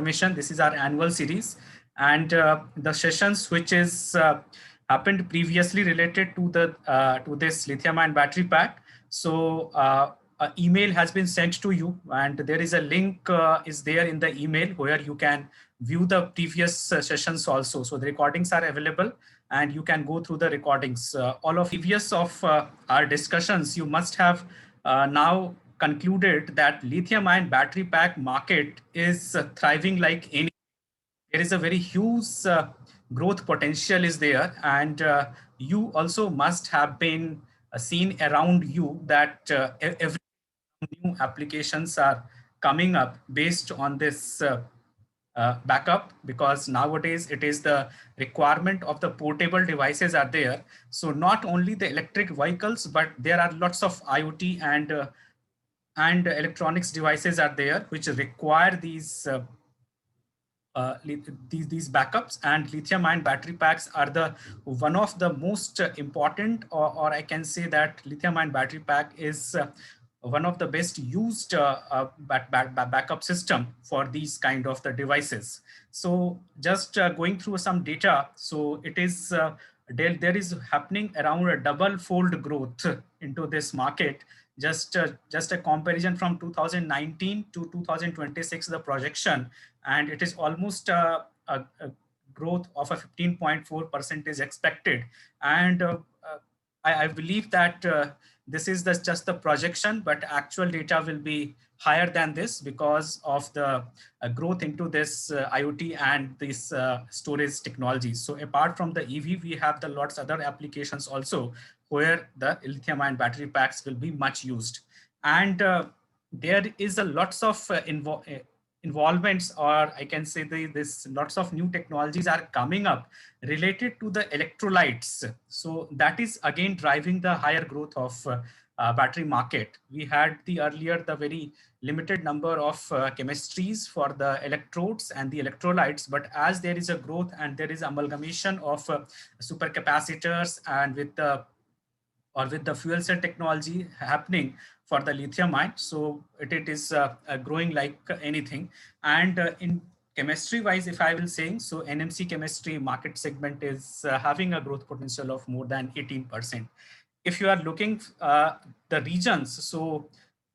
information. This is our annual series, and the sessions which is happened previously related to this lithium-ion battery pack. So an email has been sent to you, and there is a link is there in the email where you can view the previous sessions also. So the recordings are available, and you can go through the recordings. All of previous of our discussions, you must have now concluded that lithium-ion battery pack market is thriving like any. There is a very huge growth potential is there, and you also must have been seen around you that every new applications are coming up based on this backup, because nowadays it is the requirement of the portable devices are there. So not only the electric vehicles, but there are lots of IoT and electronics devices are there which require these backups, and lithium-ion battery packs are the one of the most important, or I can say that lithium-ion battery pack is one of the best used backup system for these kind of the devices. So just going through some data, so it is there is happening around a double fold growth into this market. Just a comparison from 2019 to 2026, the projection, and it is almost a growth of a 15.4% is expected. And I believe that this is just the projection, but actual data will be higher than this because of the growth into this IoT and this storage technologies. So apart from the EV, we have the lots other applications also where the lithium-ion battery packs will be much used. And there is a lots of involvements, or I can say this lots of new technologies are coming up related to the electrolytes. So that is again driving the higher growth of battery market. We had the earlier the very limited number of chemistries for the electrodes and the electrolytes, but as there is a growth and there is amalgamation of supercapacitors and with the fuel cell technology happening for the lithium ion, so it is growing like anything. And in chemistry wise, if I will say, so NMC chemistry market segment is having a growth potential of more than 18%. If you are looking the regions, so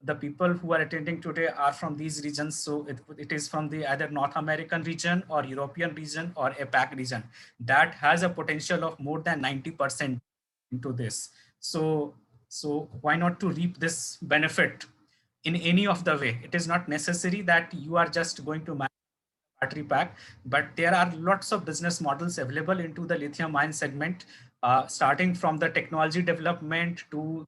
the people who are attending today are from these regions. So it is from the either North American region or European region or APAC region that has a potential of more than 90% into this. So why not to reap this benefit in any of the way? It is not necessary that you are just going to manage battery pack, but there are lots of business models available into the lithium ion segment, starting from the technology development to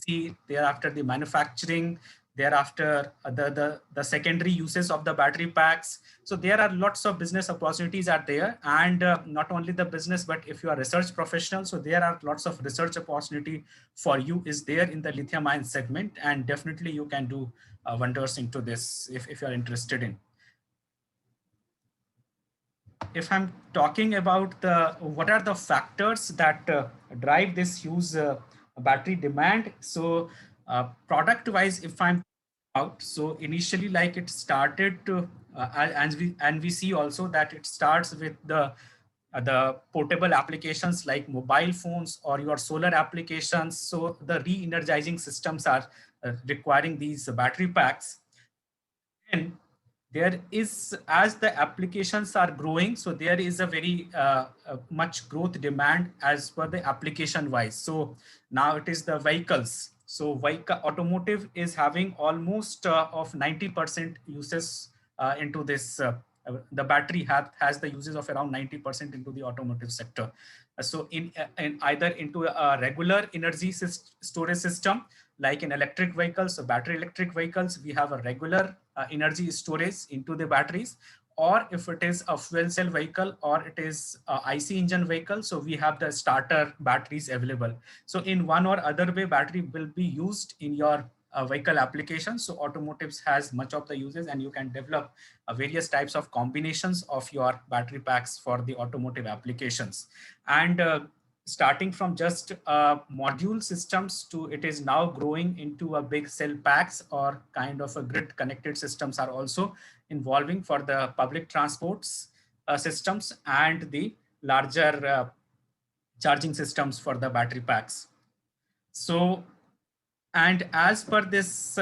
see thereafter the manufacturing, thereafter the secondary uses of the battery packs. So there are lots of business opportunities are there, and not only the business, but if you are research professional, so there are lots of research opportunity for you is there in the lithium ion segment, and definitely you can do wonders into this if you are interested in. If I'm talking about the what are the factors that drive this huge battery demand, so product wise, if I'm out, so initially like it started to and we see also that it starts with the portable applications like mobile phones or your solar applications. So the re-energizing systems are requiring these battery packs. And there is, as the applications are growing, so there is a very much growth demand as per the application wise. So now it is the vehicles. So automotive is having almost of 90% uses into this. The battery has the uses of around 90% into the automotive sector. So in either into a regular energy storage system, like in electric vehicles, so battery electric vehicles, we have a regular energy storage into the batteries, or if it is a fuel cell vehicle or it is a IC engine vehicle, so we have the starter batteries available. So in one or other way, battery will be used in your vehicle application. So automotives has much of the uses, and you can develop various types of combinations of your battery packs for the automotive applications. And starting from just module systems to it is now growing into a big cell packs or kind of a grid connected systems are also involving for the public transports systems and the larger charging systems for the battery packs. So, and as per this,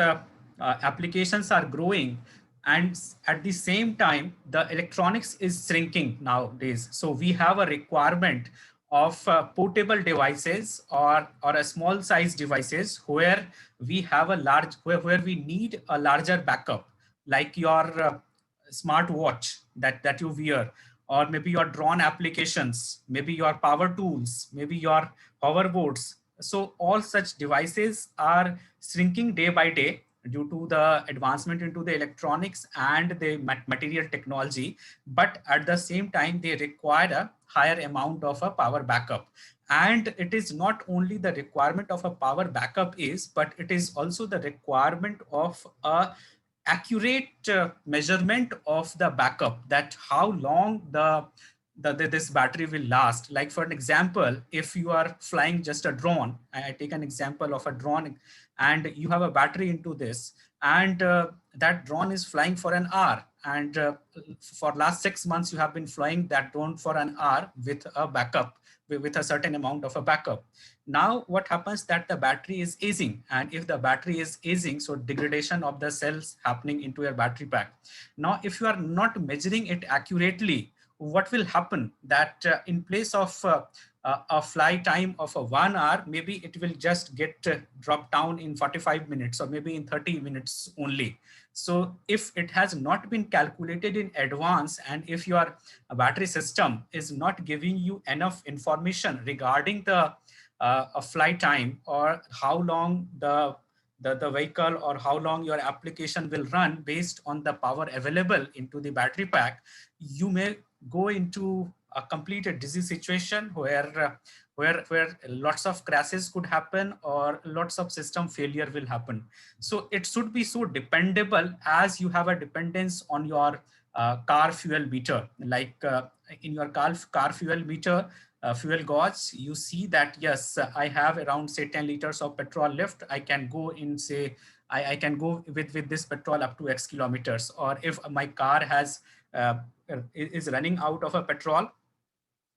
applications are growing, and at the same time, the electronics is shrinking nowadays. So we have a requirement of portable devices or a small size devices where we have a large, where we need a larger backup, like your smartwatch that you wear, or maybe your drone applications, maybe your power tools, maybe your hoverboards. So all such devices are shrinking day by day due to the advancement into the electronics and the material technology. But at the same time, they require a higher amount of a power backup. And it is not only the requirement of a power backup is, but it is also the requirement of a accurate measurement of the backup, that how long this battery will last. Like for an example, if you are flying just a drone, I take an example of a drone, and you have a battery into this, and that drone is flying for an hour, and for last 6 months you have been flying that drone for an hour with a backup, with a certain amount of a backup. Now what happens, that the battery is aging, and if the battery is aging, so degradation of the cells happening into your battery pack. Now if you are not measuring it accurately, what will happen, that in place of a fly time of a 1 hour, maybe it will just get dropped down in 45 minutes or maybe in 30 minutes only. So if it has not been calculated in advance, and if your battery system is not giving you enough information regarding the a flight time, or how long the vehicle, or how long your application will run based on the power available into the battery pack, you may go into a complete disease situation where lots of crashes could happen, or lots of system failure will happen. So it should be so dependable as you have a dependence on your car fuel meter. Like in your car fuel meter, fuel gauge, you see that yes, I have around say 10 liters of petrol left. I can go in, say I can go with this petrol up to X kilometers. Or if my car has is running out of a petrol,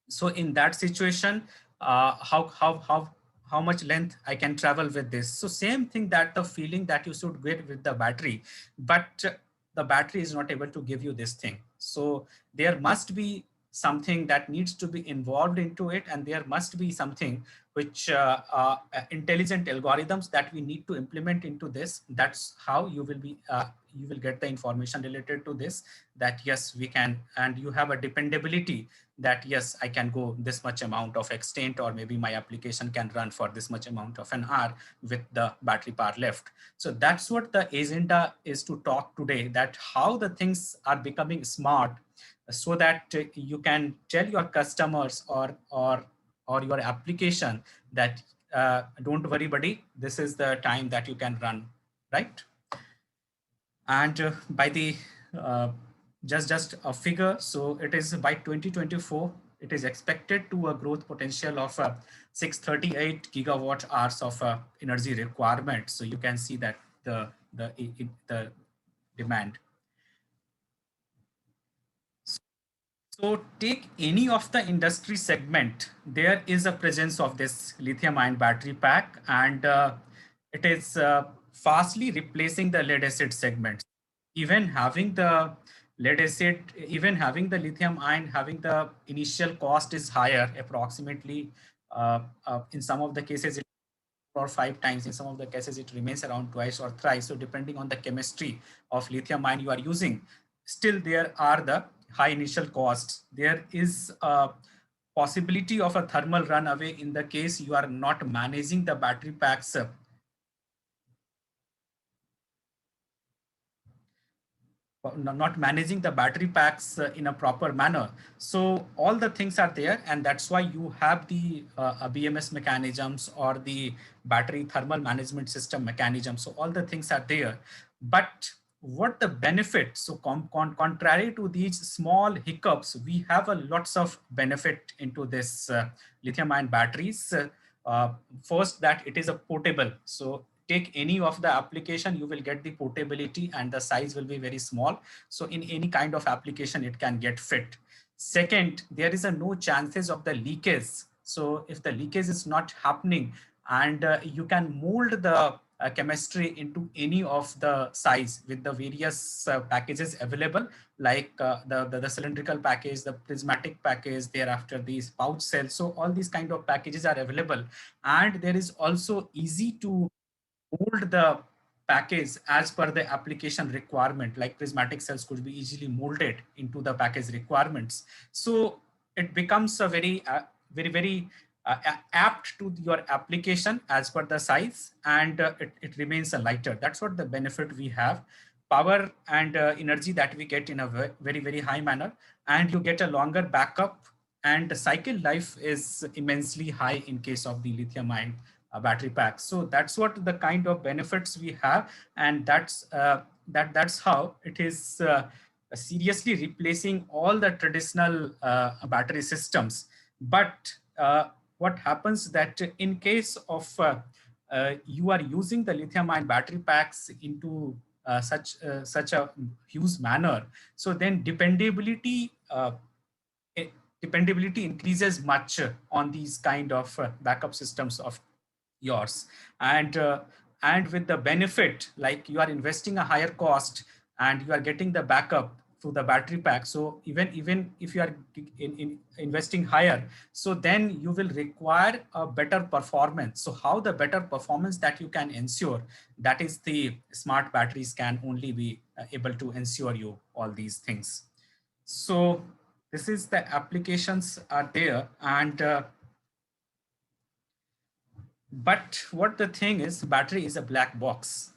so in that situation, how much length I can travel with this. So same thing, that the feeling that you should get with the battery, but the battery is not able to give you this thing. So there must be something that needs to be involved into it, and there must be something which intelligent algorithms that we need to implement into this. That's how you will be you will get the information related to this, that yes, we can, and you have a dependability that yes, I can go this much amount of extent, or maybe my application can run for this much amount of an hour with the battery power left. So that's what the agenda is to talk today, that how the things are becoming smart, so that you can tell your customers or your application that don't worry buddy, this is the time that you can run, right? And by the just a figure, so it is by 2024, it is expected to a growth potential of 638 gigawatt hours of energy requirement. So you can see that the demand. So take any of the industry segment, there is a presence of this lithium ion battery pack, and it is fastly replacing the lead acid segment. Even having the lead acid, even having the lithium ion, having the initial cost is higher, approximately in some of the cases it or 5 times, in some of the cases it remains around twice or thrice. So depending on the chemistry of lithium ion you are using, still there are the high initial costs. There is a possibility of a thermal runaway in the case you are not managing the battery packs not managing the battery packs in a proper manner. So all the things are there, and that's why you have the BMS mechanisms or the battery thermal management system mechanism. So all the things are there. But what the benefit? So contrary to these small hiccups, we have a lots of benefit into this lithium ion batteries. First, that it is a portable. So take any of the application, you will get the portability and the size will be very small. So in any kind of application, it can get fit. Second, there is a no chances of the leakage. So if the leakage is not happening, and you can mold the chemistry into any of the size with the various packages available, like the cylindrical package, the prismatic package, thereafter these pouch cells. So all these kind of packages are available, and there is also easy to mold the package as per the application requirement, like prismatic cells could be easily molded into the package requirements. So it becomes a very apt to your application as per the size, and it remains a lighter. That's what the benefit we have. Power and energy that we get in a very high manner, and you get a longer backup, and the cycle life is immensely high in case of the lithium ion battery pack. So that's what the kind of benefits we have, and that's how it is seriously replacing all the traditional battery systems. But what happens that in case of you are using the lithium ion battery packs into such a huge manner, so then dependability increases much on these kind of backup systems of yours. And with the benefit, like you are investing a higher cost and you are getting the backup through the battery pack. So even if you are investing higher, so then you will require a better performance. So how the better performance that you can ensure, that is the smart batteries can only be able to ensure you all these things. So this is the applications are there. And but what the thing is, battery is a black box.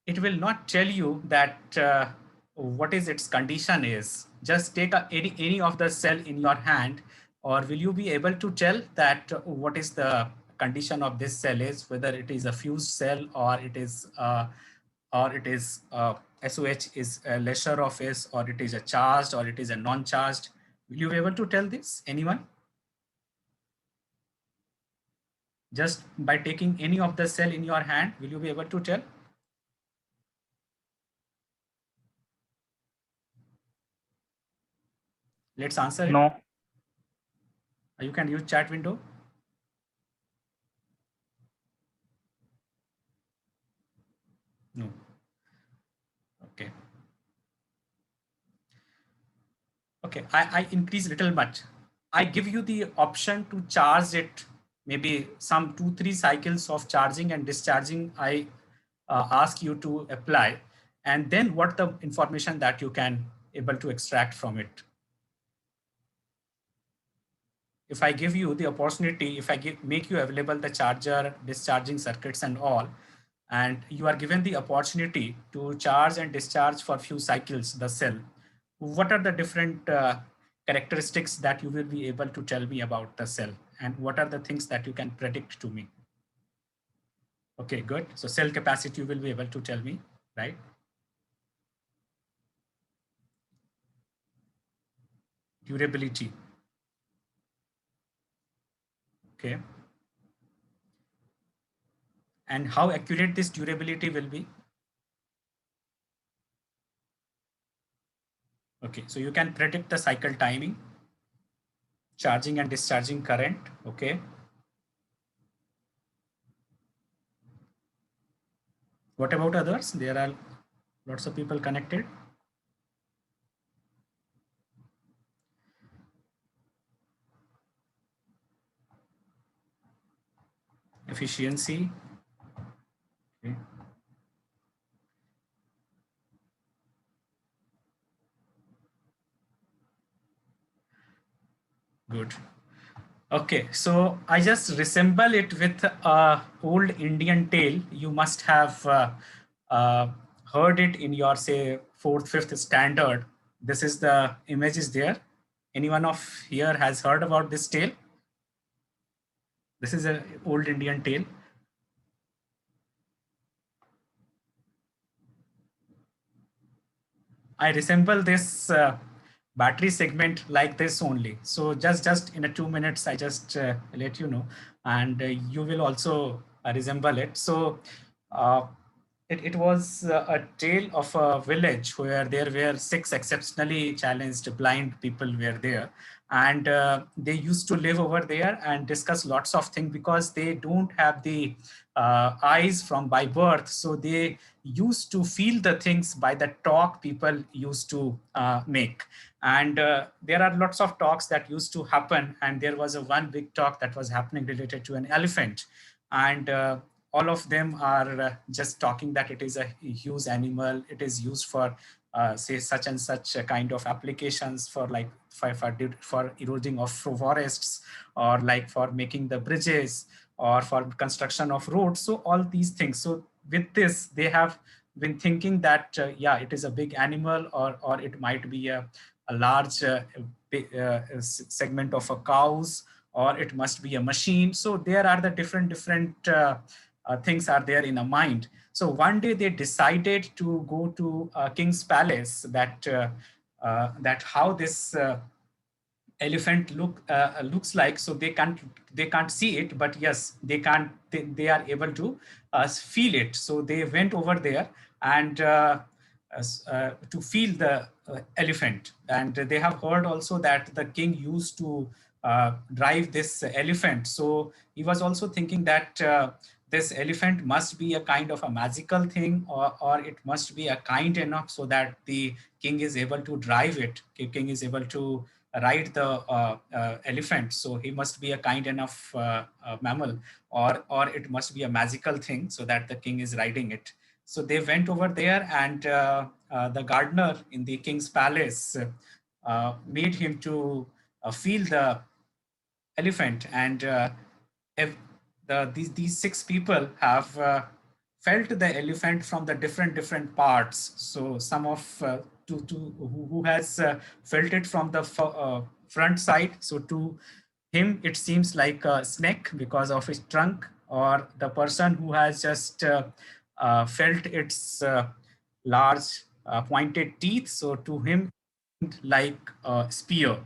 It will not tell you that what is its condition is. Just take any of the cell in your hand, or will you be able to tell that what is the condition of this cell is, whether it is a fused cell or it is SOH is a lesser of S, or it is a charged, or it is a non-charged. Will you be able to tell this? Anyone? Just by taking any of the cell in your hand, will you be able to tell? Let's answer it. No. You can use chat window. No. Okay. Okay, I increase little much. I give you the option to charge it, maybe some 2-3 cycles of charging and discharging. I ask you to apply, and then what the information that you can able to extract from it. If I give you the opportunity, if I make you available the charger, discharging circuits and all, and you are given the opportunity to charge and discharge for few cycles the cell, what are the different characteristics that you will be able to tell me about the cell, and what are the things that you can predict to me? Okay, good. So cell capacity you will be able to tell me, right? Durability. Okay. And how accurate this durability will be? Okay, so you can predict the cycle timing, charging and discharging current. Okay. What about others? There are lots of people connected. Efficiency. Okay. Good. Okay, so I just resemble it with a old Indian tale. You must have uh, heard it in your, say, 4th, 5th standard. This is the image is there. Anyone of here has heard about this tale? This is an old Indian tale. I resemble this battery segment like this only. So just in a 2 minutes, I just let you know, and you will also resemble it. So uh, it was a tale of a village where there were six exceptionally challenged blind people were there, and they used to live over there and discuss lots of things because they don't have the eyes from by birth. So they used to feel the things by the talk people used to make. And there are lots of talks that used to happen. And there was a one big talk that was happening related to an elephant. And all of them are just talking that it is a huge animal. It is used for say such and such kind of applications for like for eroding of forests, or like for making the bridges, or for construction of roads. So all these things. So with this, they have been thinking that yeah, it is a big animal, or it might be a large segment of a cows, or it must be a machine. So there are the different things are there in a mind. So one day they decided to go to King's Palace, that how this elephant looks like. So they can't see it, but yes, they are able to feel it. So they went over there and to feel the elephant. And they have heard also that the king used to drive this elephant. So he was also thinking that this elephant must be a kind of a magical thing, or it must be a kind enough so that the king is able to drive it. King is able to ride the elephant. So he must be a kind enough mammal, or it must be a magical thing so that the king is riding it. So they went over there, and the gardener in the king's palace made him to feel the elephant. And if these six people have felt the elephant from the different parts. So some of who has felt it from the front side. So to him it seems like a snake because of its trunk, or the person who has just felt its large pointed teeth. So to him like a spear.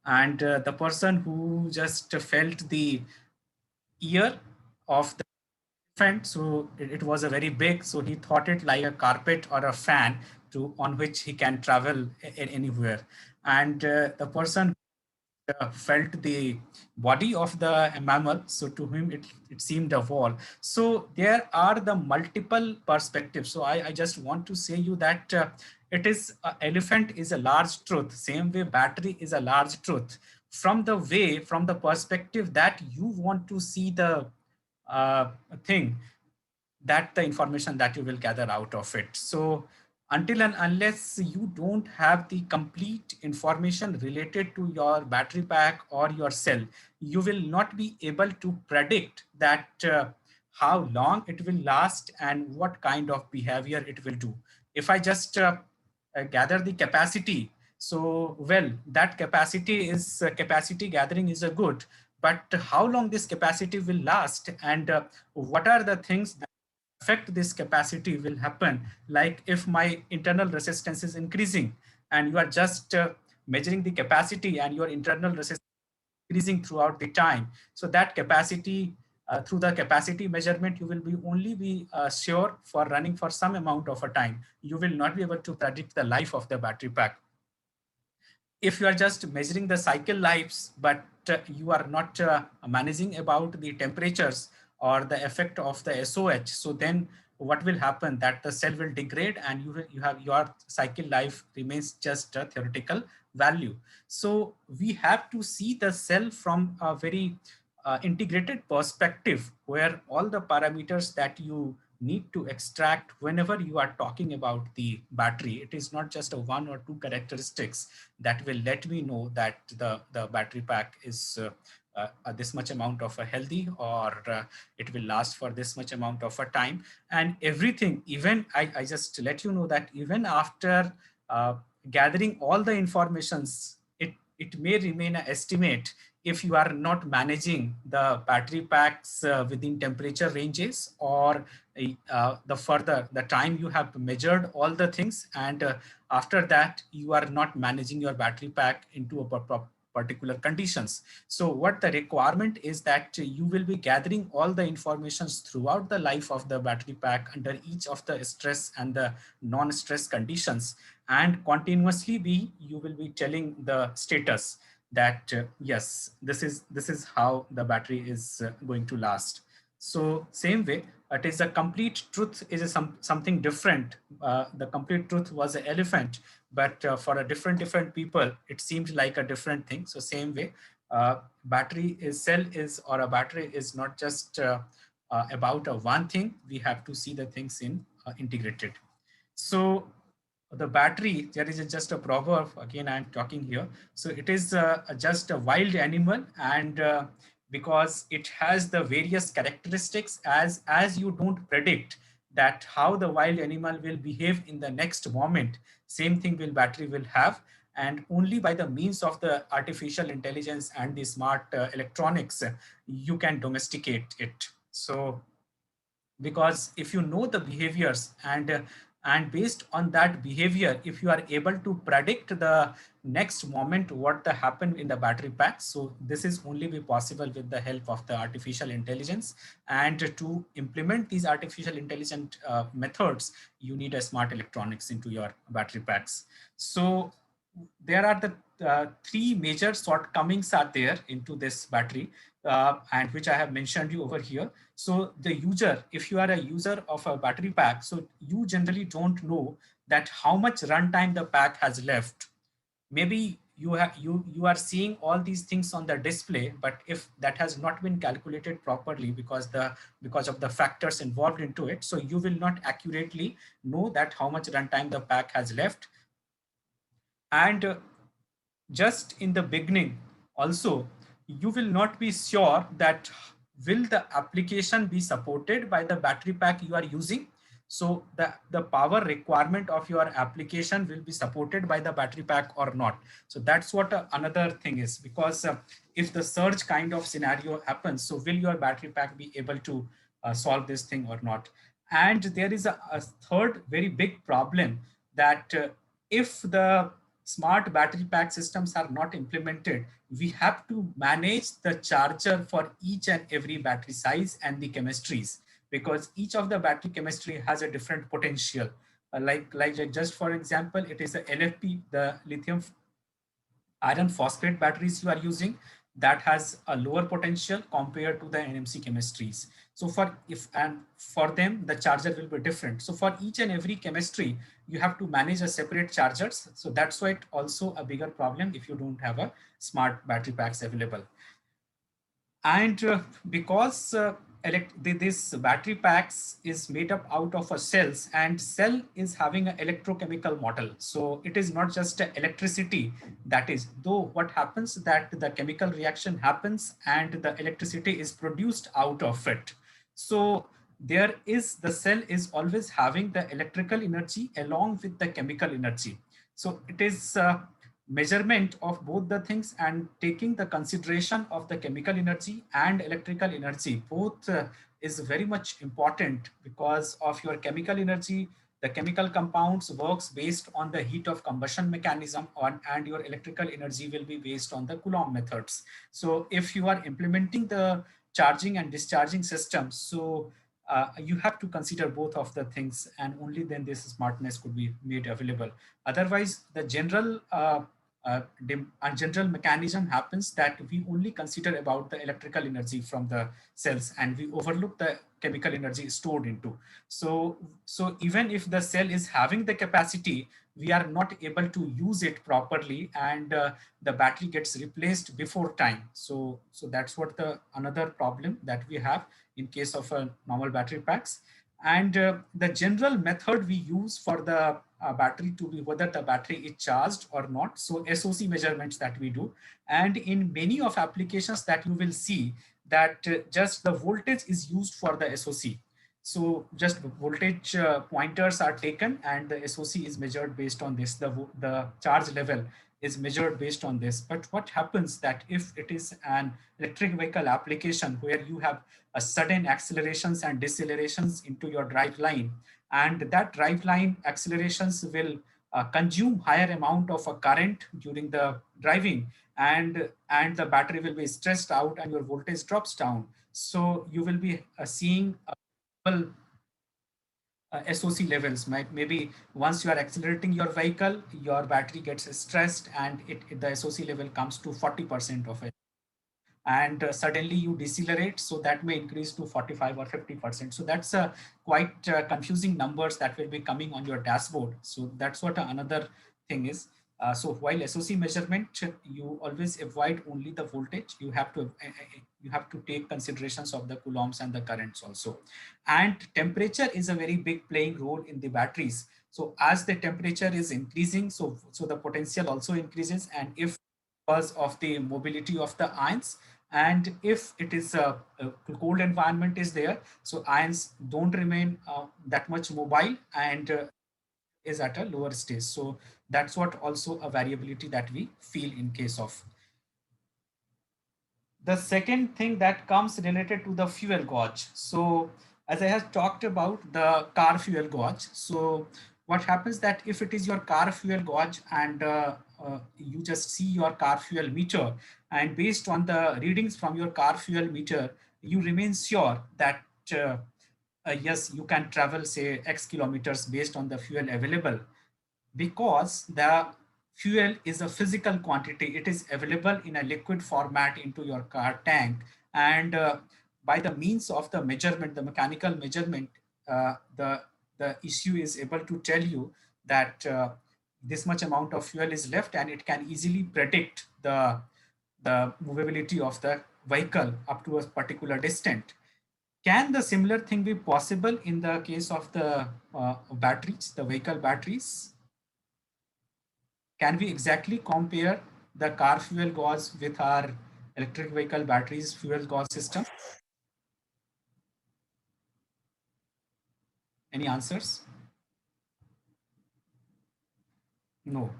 And the person who just felt the ear of the elephant, so it was a very big, so he thought it like a carpet or a fan to on which he can travel anywhere. And the person felt the body of the mammal, so to him it seemed a wall. So there are the multiple perspectives. So I just want to say you that it is elephant is a large truth, same way battery is a large truth, from the way, from the perspective that you want to see the uh, thing, that the information that you will gather out of it. So until and unless you don't have the complete information related to your battery pack or your cell, you will not be able to predict that how long it will last and what kind of behavior it will do. If I just gather the capacity, so well, that capacity is capacity gathering is a good, but how long this capacity will last, and what are the things that affect this capacity will happen. Like if my internal resistance is increasing, and you are just measuring the capacity, and your internal resistance increasing throughout the time, so that capacity, through the capacity measurement, you will be only be sure for running for some amount of a time. You will not be able to predict the life of the battery pack. If you are just measuring the cycle lives, but you are not managing about the temperatures or the effect of the SOH, so then what will happen, that the cell will degrade, and you have your cycle life remains just a theoretical value. So we have to see the cell from a very integrated perspective, where all the parameters that you need to extract whenever you are talking about the battery, it is not just a one or two characteristics that will let me know that the battery pack is this much amount of a healthy, or it will last for this much amount of a time. And everything, even I just let you know that even after gathering all the informations, it may remain an estimate if you are not managing the battery packs within temperature ranges, or the time you have measured all the things, and after that you are not managing your battery pack into a particular conditions. So what the requirement is that you will be gathering all the informations throughout the life of the battery pack under each of the stress and the non-stress conditions, and continuously you will be telling the status that yes, this is how the battery is going to last. So same way, it is a complete truth is something different. The complete truth was an elephant, but for a different people, it seemed like a different thing. So same way, battery is cell is or a battery is not just about a one thing. We have to see the things in integrated. So the battery, there is just a proverb, again I'm talking here. So it is just a wild animal, and because it has the various characteristics, as you don't predict that how the wild animal will behave in the next moment, same thing will battery will have. And only by the means of the artificial intelligence and the smart electronics, you can domesticate it. So because if you know the behaviors, and based on that behavior, if you are able to predict the next moment what the happen in the battery pack, so this is only be possible with the help of the artificial intelligence. And to implement these artificial intelligent methods, you need a smart electronics into your battery packs. So there are the three major shortcomings are there into this battery, and which I have mentioned you over here. So the user, if you are a user of a battery pack, so you generally don't know that how much runtime the pack has left. Maybe you are seeing all these things on the display, but if that has not been calculated properly because of the factors involved into it, so you will not accurately know that how much runtime the pack has left. And just in the beginning also, you will not be sure that will the application be supported by the battery pack you are using. So the power requirement of your application will be supported by the battery pack or not. So that's what another thing is, because if the surge kind of scenario happens, so will your battery pack be able to solve this thing or not. And there is a third very big problem, that if the smart battery pack systems are not implemented, we have to manage the charger for each and every battery size and the chemistries, because each of the battery chemistry has a different potential. Like just for example, it is the LFP, the lithium iron phosphate batteries you are using, that has a lower potential compared to the NMC chemistries. So for them, the charger will be different. So for each and every chemistry, you have to manage a separate chargers. So that's why it also a bigger problem if you don't have a smart battery packs available. And because this battery packs is made up out of a cells, and cell is having an electrochemical model. So it is not just electricity, that is, though what happens that the chemical reaction happens and the electricity is produced out of it. So there is the cell is always having the electrical energy along with the chemical energy. So it is measurement of both the things, and taking the consideration of the chemical energy and electrical energy both is very much important, because of your chemical energy, the chemical compounds works based on the heat of combustion mechanism on, and your electrical energy will be based on the Coulomb methods. So if you are implementing the charging and discharging systems, so you have to consider both of the things, and only then this smartness could be made available. Otherwise, the general mechanism happens that we only consider about the electrical energy from the cells, and we overlook the chemical energy stored into. So even if the cell is having the capacity, we are not able to use it properly, and the battery gets replaced before time. So that's what the another problem that we have in case of a normal battery packs. And the general method we use for the battery to be whether the battery is charged or not. So SOC measurements that we do. And in many of applications that you will see that just the voltage is used for the SOC. So just voltage pointers are taken, and the SOC is measured based on this. The charge level is measured based on this. But what happens that if it is an electric vehicle application where you have a sudden accelerations and decelerations into your drive line, and that drive line accelerations will consume higher amount of a current during the driving, and the battery will be stressed out and your voltage drops down. So you will be seeing well, SOC levels. Maybe once you are accelerating your vehicle, your battery gets stressed and the SOC level comes to 40% of it. And suddenly you decelerate, so that may increase to 45 or 50%. So that's quite confusing numbers that will be coming on your dashboard. So that's what another thing is. So while SOC measurement, you always avoid only the voltage. You have to take considerations of the coulombs and the currents also. And temperature is a very big playing role in the batteries. So as the temperature is increasing, so the potential also increases. And if because of the mobility of the ions, and if it is a cold environment is there, so ions don't remain that much mobile and is at a lower stage. So that's what also a variability that we feel in case of. The second thing that comes related to the fuel gauge. So as I have talked about the car fuel gauge, so what happens that if it is your car fuel gauge and you just see your car fuel meter, and based on the readings from your car fuel meter, you remain sure that yes, you can travel say X kilometers based on the fuel available, because the fuel is a physical quantity. It is available in a liquid format into your car tank, and by the means of the measurement, the mechanical measurement, the issue is able to tell you that this much amount of fuel is left, and it can easily predict the movability of the vehicle up to a particular distance. Can the similar thing be possible in the case of the batteries, the vehicle batteries? Can we exactly compare the car fuel gauge with our electric vehicle batteries fuel gauge system? Any answers? No.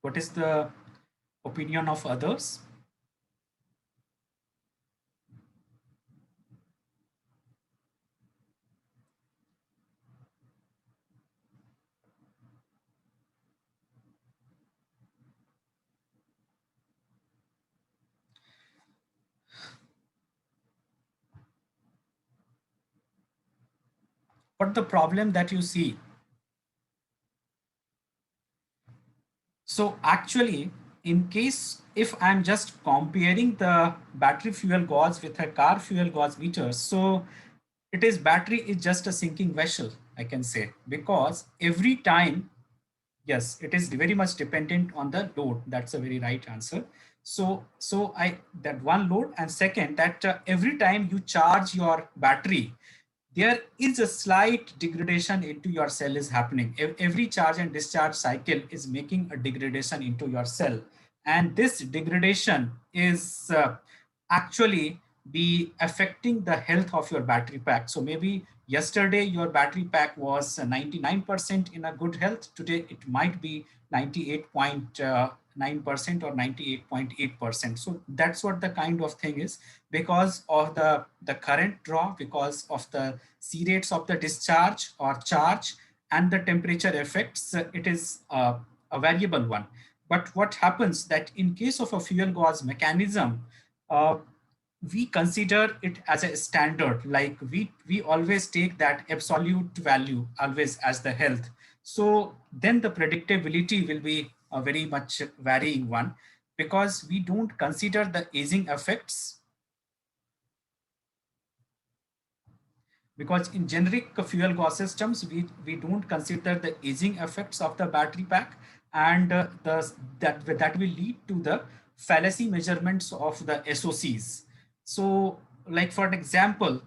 What is the opinion of others? What the problem that you see? So actually, in case if I'm just comparing the battery fuel gauge with a car fuel gauge meter, so it is battery is just a sinking vessel, I can say, because every time, yes, it is very much dependent on the load. That's a very right answer. So I that one load, and second that every time you charge your battery, there is a slight degradation into your cell is happening. Every charge and discharge cycle is making a degradation into your cell, and this degradation is actually be affecting the health of your battery pack. So maybe yesterday your battery pack was 99% in a good health. Today it might be 98.9% or 98.8%. So that's what the kind of thing is, because of the current draw, because of the C rates of the discharge or charge, and the temperature effects. It is a variable one. But what happens that in case of a fuel gauge mechanism, uh, we consider it as a standard. Like we always take that absolute value always as the health. So then the predictability will be a very much varying one, because we don't consider the aging effects, because in generic fuel gas systems, we don't consider the aging effects of the battery pack, and that will lead to the fallacy measurements of the SOCs. So like for an example,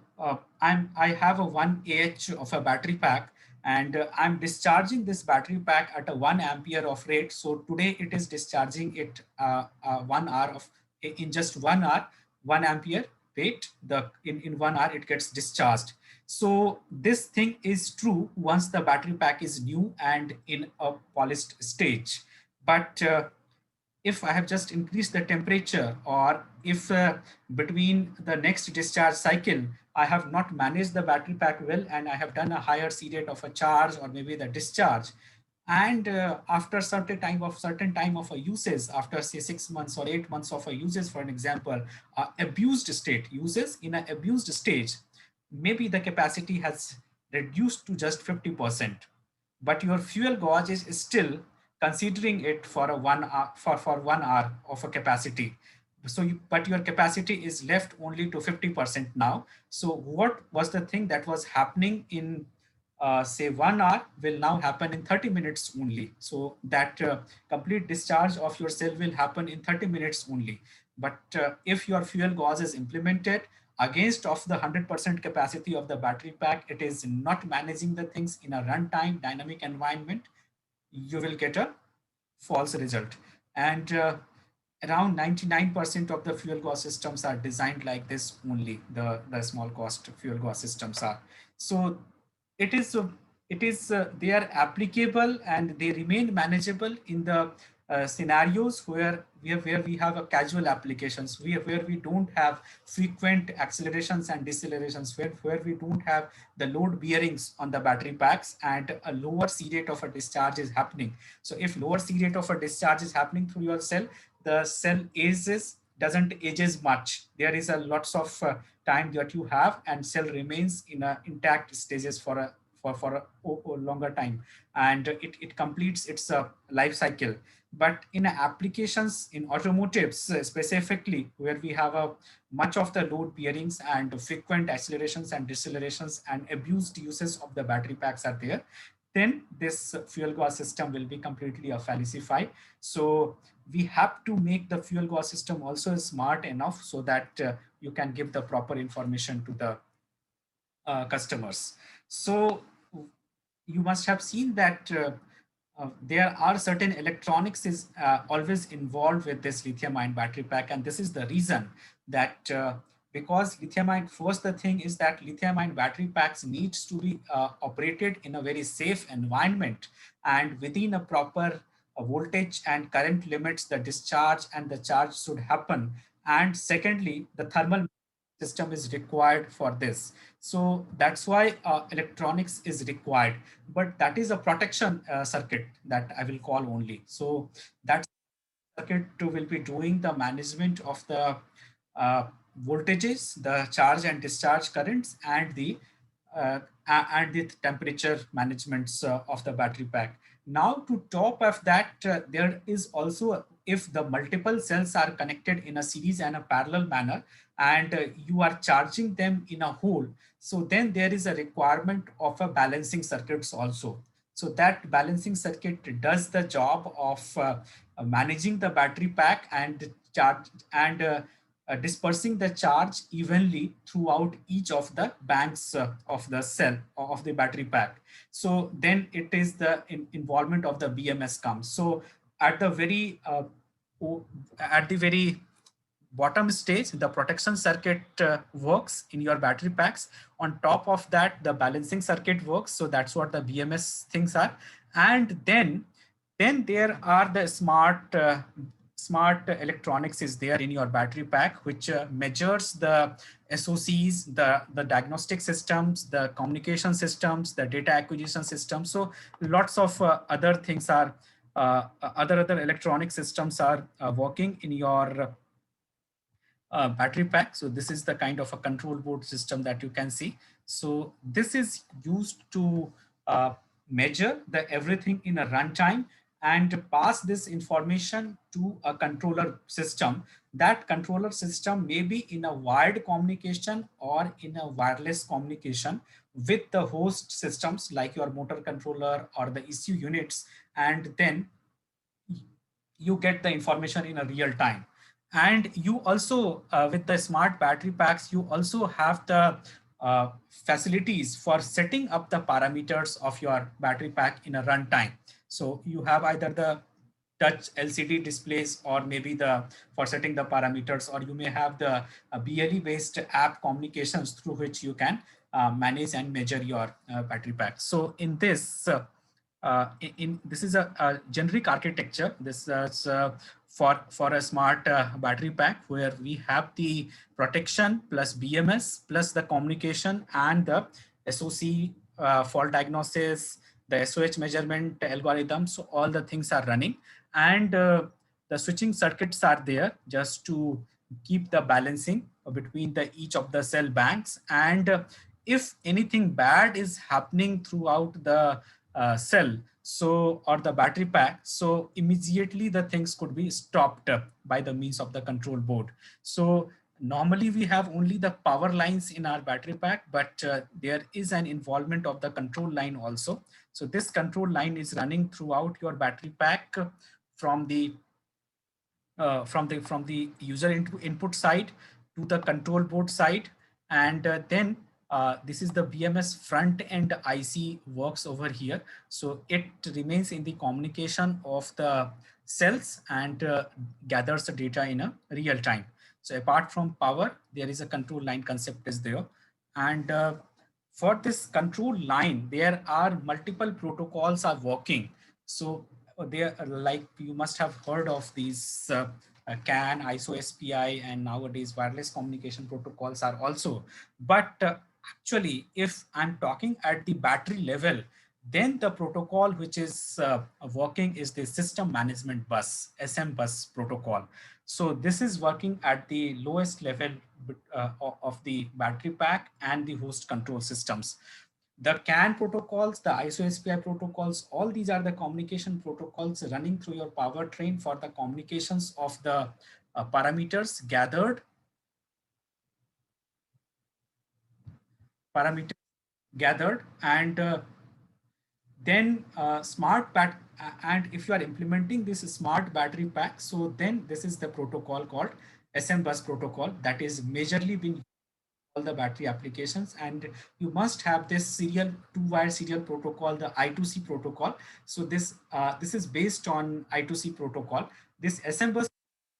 I have a 1 Ah of a battery pack, and I'm discharging this battery pack at a 1 ampere of rate. So today it is discharging it 1 hour of in just 1 hour, 1 ampere rate. In 1 hour it gets discharged. So this thing is true once the battery pack is new and in a polished stage. But if I have just increased the temperature, or if between the next discharge cycle, I have not managed the battery pack well and I have done a higher C rate of a charge or maybe the discharge, And after certain time of a usage, after say 6 months or 8 months of a usage, for an example, abused state uses in an abused stage, maybe the capacity has reduced to just 50%, but your fuel gauge is still considering it for a 1 hour, for 1 hour of a capacity. So but your capacity is left only to 50% now. So what was the thing that was happening in say 1 hour will now happen in 30 minutes only. So that complete discharge of your cell will happen in 30 minutes only. But if your fuel gauge is implemented against of the 100% capacity of the battery pack, it is not managing the things in a runtime dynamic environment, you will get a false result. And around 99% of the fuel gas systems are designed like this only, the small cost fuel gas systems are. So it is they are applicable and they remain manageable in the scenarios where we have a casual applications, where we don't have frequent accelerations and decelerations, where we don't have the load bearings on the battery packs and a lower C rate of a discharge is happening. So if lower C rate of a discharge is happening through your cell, the cell ages doesn't ages much. There is a lots of time that you have, and cell remains in a intact stages for a longer time, and it completes its life cycle. But in applications in automotives specifically, where we have a much of the load bearings and frequent accelerations and decelerations and abused uses of the battery packs are there, then this fuel gas system will be completely falsified. So we have to make the fuel gas system also smart enough so that you can give the proper information to the customers. So you must have seen that there are certain electronics is always involved with this lithium ion battery pack, and this is the reason that because lithium ion, first the thing is that lithium ion battery packs needs to be operated in a very safe environment and within a proper voltage and current limits, the discharge and the charge should happen. And secondly, the thermal system is required for this. So that's why electronics is required, but that is a protection circuit that I will call only. So that circuit will be doing the management of the uh, voltages, the charge and discharge currents, uh, and the temperature managements of the battery pack. Now, to top of that, there is also, if the multiple cells are connected in a series and a parallel manner, and you are charging them in a whole, so then there is a requirement of a balancing circuits also. So that balancing circuit does the job of managing the battery pack and charge and dispersing the charge evenly throughout each of the banks of the cell of the battery pack. So then it is the involvement of the BMS comes. So at the very at the very bottom stage, the protection circuit works in your battery packs. On top of that, the balancing circuit works. So that's what the BMS things are. And then there are the smart electronics is there in your battery pack, which measures the SOCs, the diagnostic systems, the communication systems, the data acquisition systems. So lots of other things are other electronic systems are working in your battery pack. So this is the kind of a control board system that you can see. So this is used to measure the everything in a runtime and pass this information to a controller system. That controller system may be in a wired communication or in a wireless communication with the host systems like your motor controller or the ECU units, and then you get the information in a real time. And you also with the smart battery packs, you also have the facilities for setting up the parameters of your battery pack in a runtime. So you have either the touch LCD displays or maybe the for setting the parameters, or you may have the BLE based app communications through which you can manage and measure your battery pack. So in this this is a generic architecture. This is for a smart battery pack where we have the protection plus BMS plus the communication and the SOC fault diagnosis, the SOH measurement algorithm. So all the things are running, and the switching circuits are there just to keep the balancing between the each of the cell banks. And if anything bad is happening throughout the cell, so or the battery pack, so immediately the things could be stopped by the means of the control board. So normally we have only the power lines in our battery pack, but there is an involvement of the control line also. So this control line is running throughout your battery pack from the from the user input side to the control board side. And then this is the BMS front end IC works over here. So it remains in the communication of the cells and gathers the data in a real time. So apart from power, there is a control line concept is there. And for this control line, there are multiple protocols are working. So there, like you must have heard of these CAN, ISO SPI, and nowadays wireless communication protocols are also. But actually, if I'm talking at the battery level, then the protocol which is working is the system management bus, SM bus protocol. So this is working at the lowest level of the battery pack and the host control systems. The CAN protocols, the ISO SPI protocols, all these are the communication protocols running through your powertrain for the communications of the parameters gathered, and then and if you are implementing this smart battery pack, so then this is the protocol called SM bus protocol that is majorly being all the battery applications. And you must have this serial two-wire serial protocol, the I2C protocol. So this is based on I2C protocol. This SM bus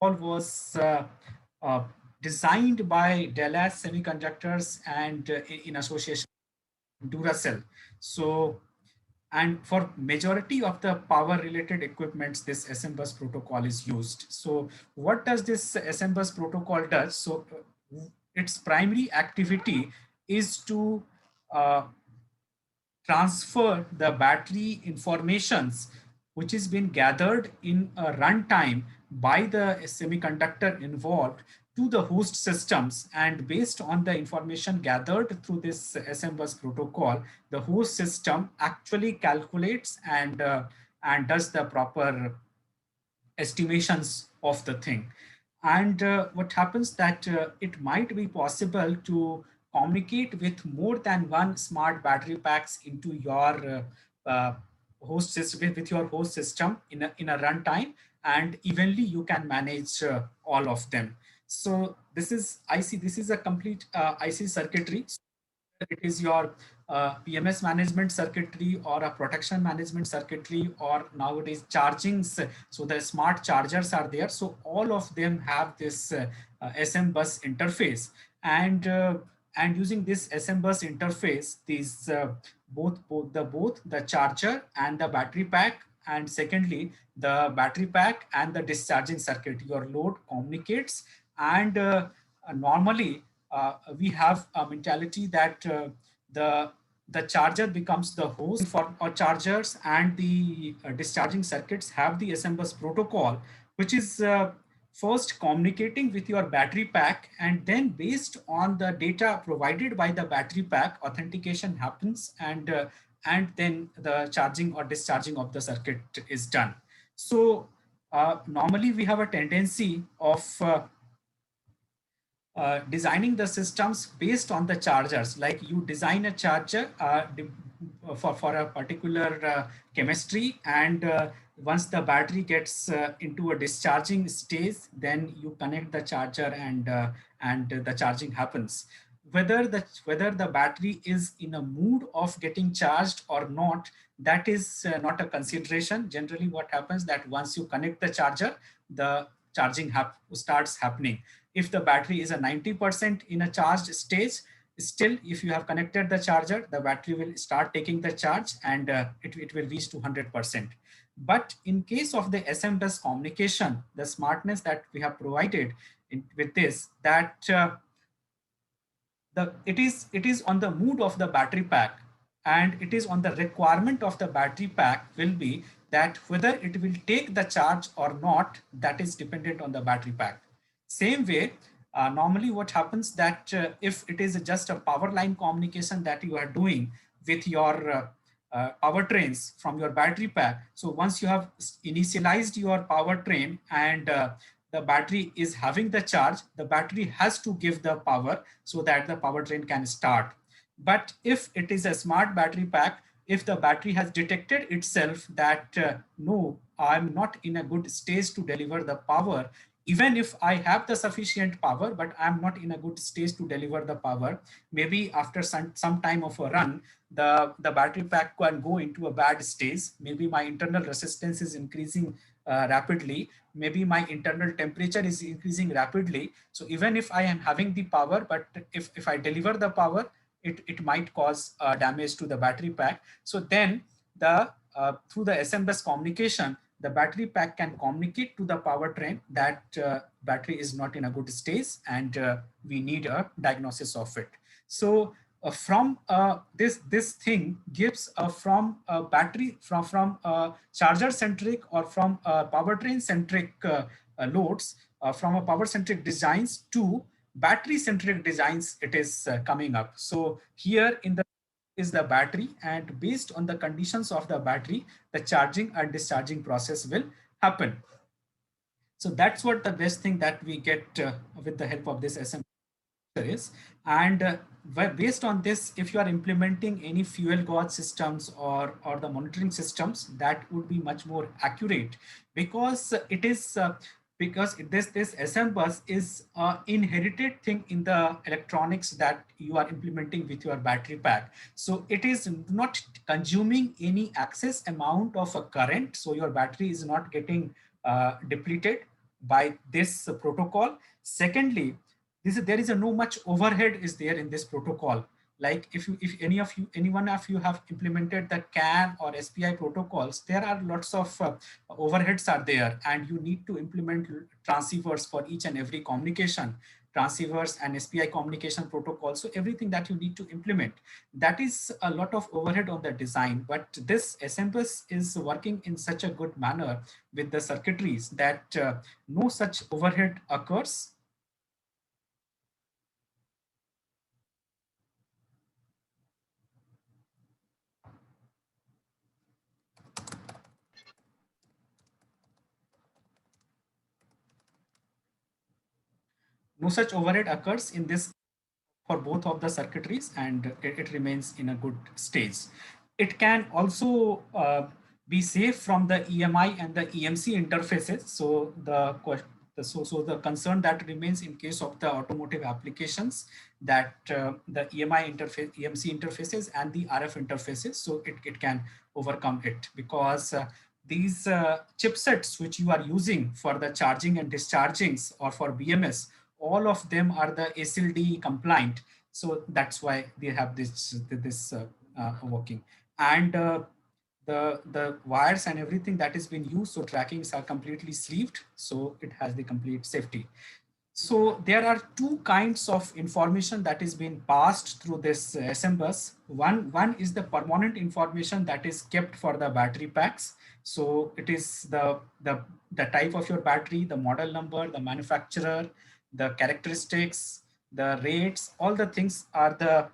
protocol was uh, designed by Dallas Semiconductors and in association with Duracell. So and for majority of the power related equipments, this SM bus protocol is used. So what does this SM bus protocol does? So its primary activity is to uh, transfer the battery informations which has been gathered in a runtime by the semiconductor involved to the host systems. And based on the information gathered through this SM bus protocol, the host system actually calculates and does the proper estimations of the thing. And what happens that it might be possible to communicate with more than one smart battery packs into your host system, with your host system in a runtime, and evenly you can manage all of them. So this is IC, this is a complete IC circuitry. It is your PMS management circuitry or a protection management circuitry, or nowadays chargings. So the smart chargers are there. So all of them have this SM bus interface, and using this SM bus interface, these both the charger and the battery pack, and secondly the battery pack and the discharging circuit, your load communicates. And normally we have a mentality that the the charger becomes the host for our chargers, and the discharging circuits have the SM bus protocol, which is first communicating with your battery pack, and then based on the data provided by the battery pack, authentication happens, and then the charging or discharging of the circuit is done. So normally we have a tendency of designing the systems based on the chargers. Like you design a charger for a particular chemistry, and once the battery gets into a discharging stage, then you connect the charger, and the charging happens. Whether the battery is in a mood of getting charged or not, that is not a consideration. Generally what happens that once you connect the charger, the charging starts happening. If the battery is a 90% in a charged stage, still if you have connected the charger, the battery will start taking the charge, and it will reach to 100%. But in case of the SM bus communication, the smartness that we have provided with this, that it is on the mood of the battery pack, and it is on the requirement of the battery pack will be that whether it will take the charge or not, that is dependent on the battery pack. Same way, normally what happens that if it is just a power line communication that you are doing with your powertrains from your battery pack. So once you have initialized your powertrain and the battery is having the charge, the battery has to give the power so that the powertrain can start. But if it is a smart battery pack, if the battery has detected itself that no, I'm not in a good stage to deliver the power, even if I have the sufficient power, but I'm not in a good stage to deliver the power, maybe after some time of a run, the battery pack can go into a bad stage. Maybe my internal resistance is increasing rapidly. Maybe my internal temperature is increasing rapidly. So even if I am having the power, but if I deliver the power, it might cause damage to the battery pack. So then through the SMBus communication, the battery pack can communicate to the powertrain that battery is not in a good state and we need a diagnosis of it. So from this thing gives from battery from charger centric or from powertrain centric loads, from a power centric designs to battery centric designs, it is coming up. So here in the is the battery, and based on the conditions of the battery, the charging and discharging process will happen. So that's what the best thing that we get with the help of this SM is. And based on this, if you are implementing any fuel gauge systems or the monitoring systems, that would be much more accurate, because it is because this SM bus is inherited thing in the electronics that you are implementing with your battery pack. So it is not consuming any excess amount of a current. So your battery is not getting depleted by this protocol. Secondly, there is a no much overhead is there in this protocol. Like if anyone of you have implemented the CAN or SPI protocols, there are lots of overheads are there, and you need to implement transceivers for each and every communication, transceivers and SPI communication protocol. So everything that you need to implement, that is a lot of overhead on the design. But this SMBus is working in such a good manner with the circuitries that no such overhead occurs. No such overhead occurs in this for both of the circuitries, and it remains in a good stage. It can also be safe from the EMI and the EMC interfaces. So so the concern that remains in case of the automotive applications, that the EMI interface, EMC interfaces and the RF interfaces, so it can overcome it, because these chipsets which you are using for the charging and dischargings or for BMS, all of them are the ASIL-D compliant. So that's why they have this working. And the wires and everything that has been used, so trackings are completely sleeved, so it has the complete safety. So there are two kinds of information that is being passed through this SMBus. One is the permanent information that is kept for the battery packs. So it is the type of your battery, the model number, the manufacturer, the characteristics, the rates, all the things are the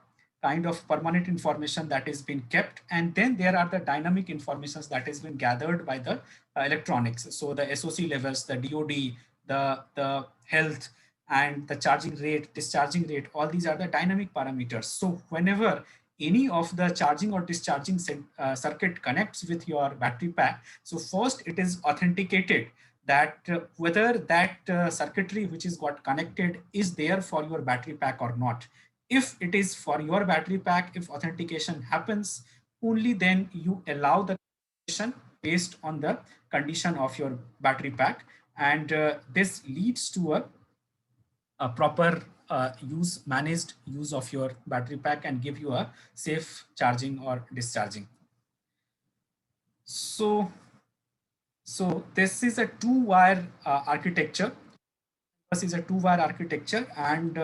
kind of permanent information that is being kept. And then there are the dynamic informations that has been gathered by the electronics. So the SOC levels, the DOD, the health, and the charging rate, discharging rate, all these are the dynamic parameters. So whenever any of the charging or discharging circuit connects with your battery pack, so first it is authenticated that whether that circuitry which is got connected is there for your battery pack or not. If it is for your battery pack, if authentication happens, only then you allow the authentication based on the condition of your battery pack. And this leads to a proper managed use of your battery pack and give you a safe charging or discharging. So this is a two-wire architecture. This is a two-wire architecture, and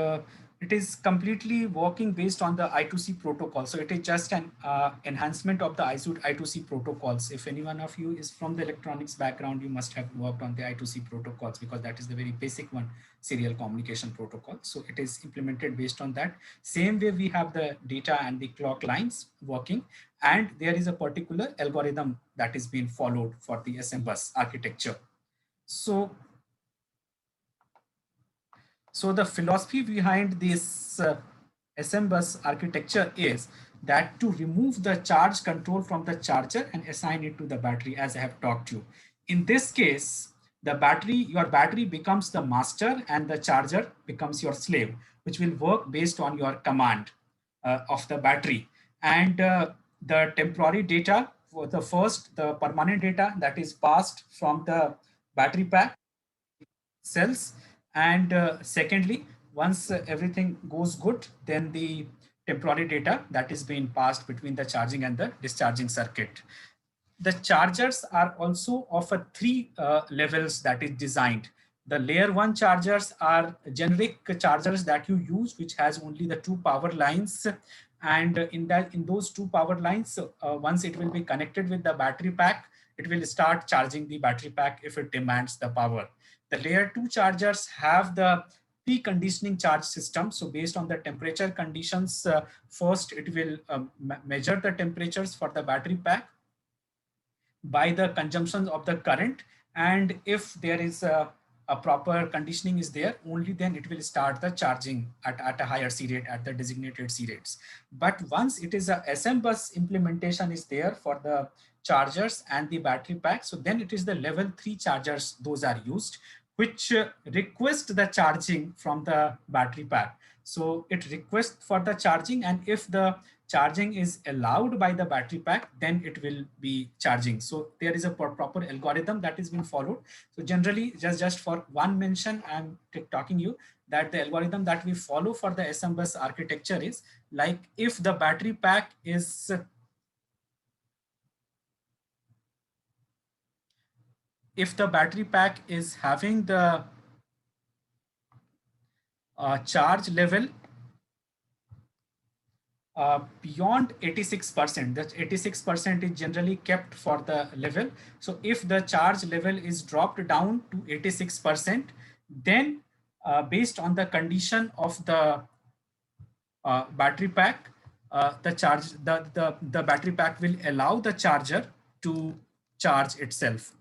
It is completely working based on the I2C protocol. So it is just an enhancement of the I2C protocols. If any one of you is from the electronics background, you must have worked on the I2C protocols, because that is the very basic one, serial communication protocol. So it is implemented based on that. Same way we have the data and the clock lines working, and there is a particular algorithm that is being followed for the SM bus architecture. So the philosophy behind this SM bus architecture is that to remove the charge control from the charger and assign it to the battery, as I have talked to you. In this case, your battery becomes the master and the charger becomes your slave, which will work based on your command of the battery. And the temporary data, for the permanent data that is passed from the battery pack cells, and secondly, once everything goes good, then the temporary data that is being passed between the charging and the discharging circuit. The chargers are also of a three levels that is designed. The layer 1 chargers are generic chargers that you use, which has only the two power lines, and in those two power lines, once it will be connected with the battery pack, it will start charging the battery pack if it demands the power. The layer 2 chargers have the preconditioning charge system. So based on the temperature conditions, first it will measure the temperatures for the battery pack by the consumption of the current, and if there is a proper conditioning is there, only then it will start the charging at a higher C rate, at the designated C rates. But once it is a SM bus implementation is there for the chargers and the battery pack, so then it is the level 3 chargers, those are used, which request the charging from the battery pack. So it requests for the charging, and if the charging is allowed by the battery pack, then it will be charging. So there is a proper algorithm that is being followed. So generally, just for one mention, I'm talking you that the algorithm that we follow for the SM bus architecture is like, if the battery pack is having the charge level beyond 86%, that 86% is generally kept for the level. So if the charge level is dropped down to 86%, then based on the condition of the battery pack, the battery pack will allow the charger to charge itself.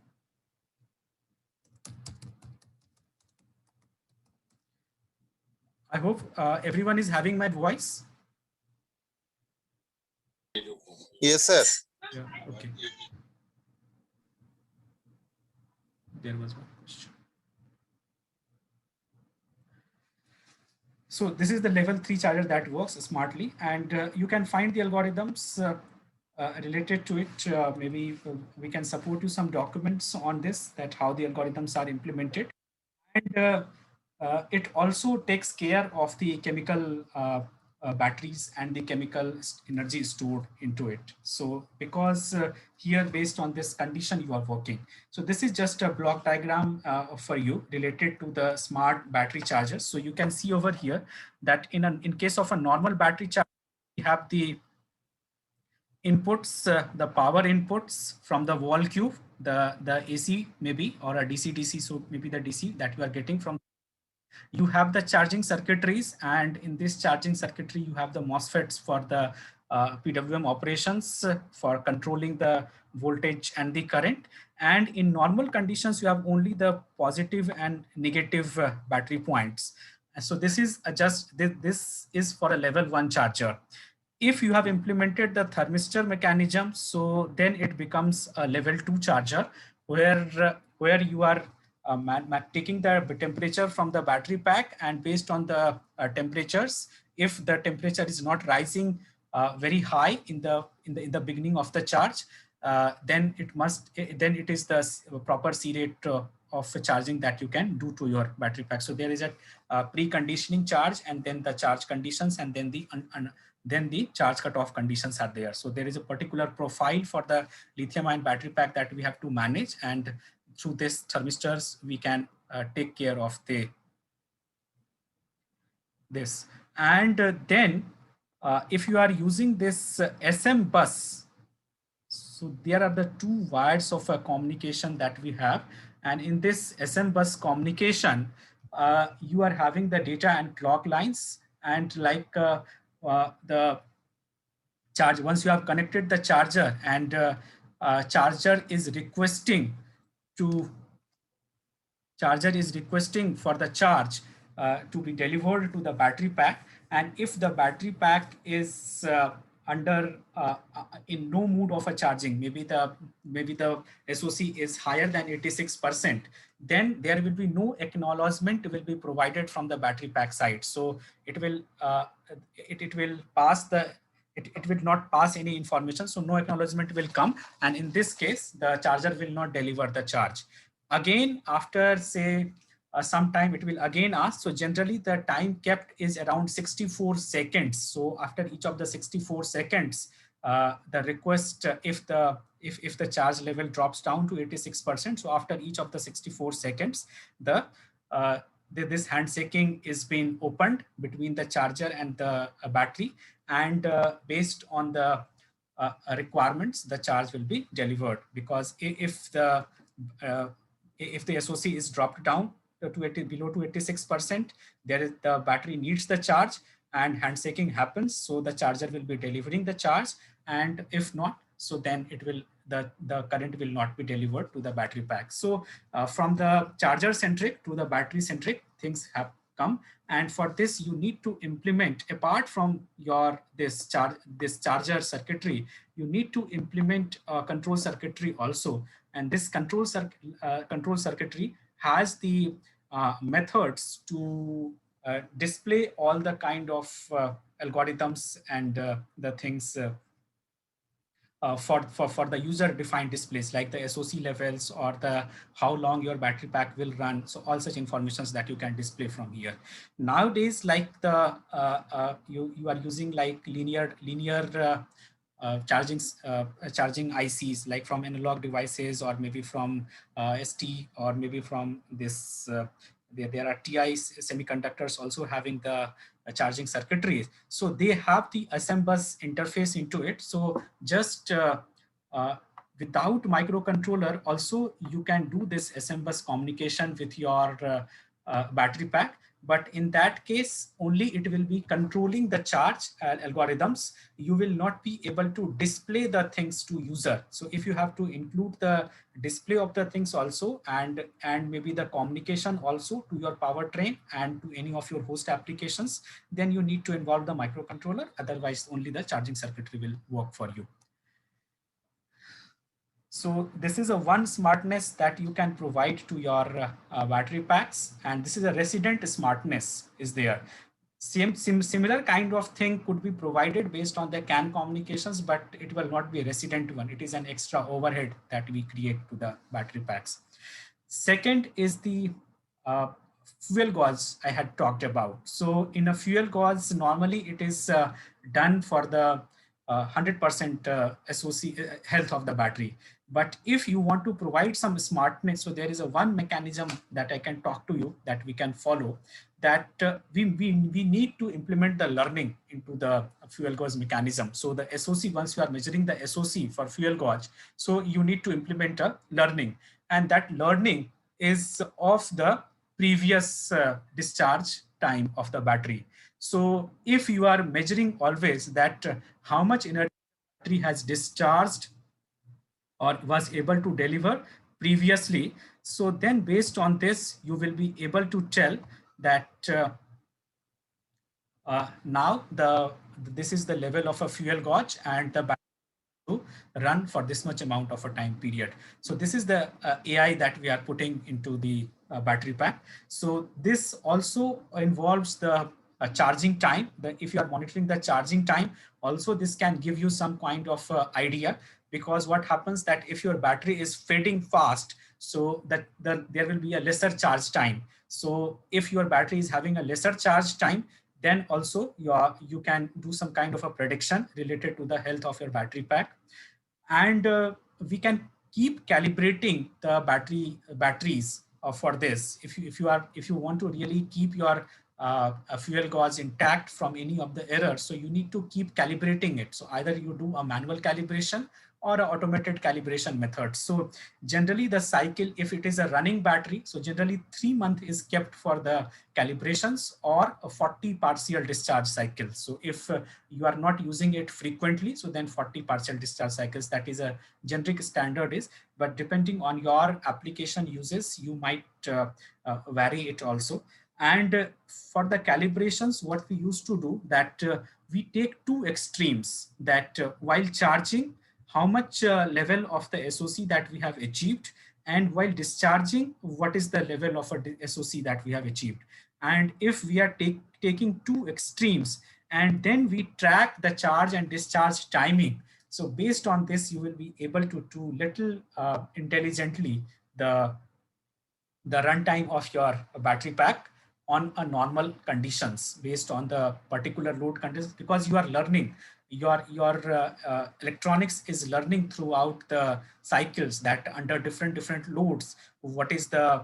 I hope everyone is having my voice. Yes, sir. Yeah, okay. There was one question. So this is the level 3 charger that works smartly, and you can find the algorithms related to it. Maybe we can support you some documents on this, that how the algorithms are implemented. And it also takes care of the chemical batteries and the chemical energy stored into it. So because here, based on this condition, you are working. So this is just a block diagram for you related to the smart battery chargers. So you can see over here that in case of a normal battery charger, we have the inputs, the power inputs from the wall cube, the AC maybe, or a DC. So maybe the DC that you are getting from. You have the charging circuitries, and in this charging circuitry, you have the MOSFETs for the PWM operations for controlling the voltage and the current. And in normal conditions, you have only the positive and negative battery points. So this is this is for a level 1 charger. If you have implemented the thermistor mechanism, so then it becomes a level 2 charger, where you are taking the temperature from the battery pack, and based on the temperatures, if the temperature is not rising very high in the beginning of the charge, then it is the proper C rate of charging that you can do to your battery pack. So there is a preconditioning charge, and then the charge conditions, and then the charge cutoff conditions are there. So there is a particular profile for the lithium-ion battery pack that we have to manage, and through this thermistors we can take care of this. And then if you are using this SM bus, so there are the two wires of communication that we have. And in this SM bus communication, you are having the data and clock lines, and like the charge, once you have connected the charger, and charger is requesting to for the charge to be delivered to the battery pack. And if the battery pack is under in no mood of a charging, maybe the SOC is higher than 86%, then there will be no acknowledgement will be provided from the battery pack side. So it will it will pass the it will not pass any information, so no acknowledgement will come, and in this case the charger will not deliver the charge. Again, after say some time, it will again ask. So generally the time kept is around 64 seconds. So after each of the 64 seconds, the request, if the charge level drops down to 86%, so after each of the 64 seconds, this handshaking is being opened between the charger and the battery, and based on the requirements, the charge will be delivered. Because if the SOC is dropped down to 80, below to 86%, the battery needs the charge and handshaking happens. So the charger will be delivering the charge, and if not, so then it will the current will not be delivered to the battery pack. So from the charger centric to the battery centric, things have come. And for this, you need to implement, apart from your this charger circuitry, you need to implement control circuitry also. And this control circuitry has the methods to display all the kind of algorithms and the things for the user defined displays, like the SOC levels or the how long your battery pack will run. So all such informations that you can display from here. Nowadays, like the you are using like linear charging ICs, like from analog devices, or maybe from ST, or maybe from this there are TI semiconductors also having the charging circuitry. So they have the SM bus interface into it. So just without microcontroller also, you can do this SM bus communication with your battery pack. But in that case, only it will be controlling the charge algorithms. You will not be able to display the things to user. So if you have to include the display of the things also, and maybe the communication also to your powertrain and to any of your host applications, then you need to involve the microcontroller. Otherwise, only the charging circuitry will work for you. So this is a one smartness that you can provide to your battery packs, and this is a resident smartness is there. Similar kind of thing could be provided based on the CAN communications, but it will not be a resident one. It is an extra overhead that we create to the battery packs. Second is the fuel gauge I had talked about. So in a fuel gauge, normally it is done for the 100% SOC health of the battery. But if you want to provide some smartness, so there is a one mechanism that I can talk to you that we can follow, that we need to implement the learning into the fuel gauge mechanism. So the SOC, once you are measuring the SOC for fuel gauge, so you need to implement a learning, and that learning is of the previous discharge time of the battery. So if you are measuring always that how much energy the battery has discharged or was able to deliver previously, so then based on this, you will be able to tell that now this is the level of a fuel gauge, and the battery to run for this much amount of a time period. So this is the AI that we are putting into the battery pack. So this also involves the charging time. If you are monitoring the charging time, also this can give you some kind of idea, because what happens that if your battery is fading fast, so that there will be a lesser charge time. So if your battery is having a lesser charge time, then also you can do some kind of a prediction related to the health of your battery pack. And we can keep calibrating the batteries for this. If you want to really keep your a fuel gauge intact from any of the errors. So you need to keep calibrating it. So either you do a manual calibration or an automated calibration method. So generally the cycle, if it is a running battery, so generally 3 months is kept for the calibrations or a 40 partial discharge cycles. So if you are not using it frequently, so then 40 partial discharge cycles, that is a generic standard is, but depending on your application uses, you might vary it also. And for the calibrations, what we used to do that we take two extremes, that while charging, how much level of the SOC that we have achieved, and while discharging, what is the level of a SOC that we have achieved. And if we are taking two extremes, and then we track the charge and discharge timing, so based on this, you will be able to do little intelligently the runtime of your battery pack on a normal conditions based on the particular load conditions, because you are learning, your electronics is learning throughout the cycles that under different loads, what is the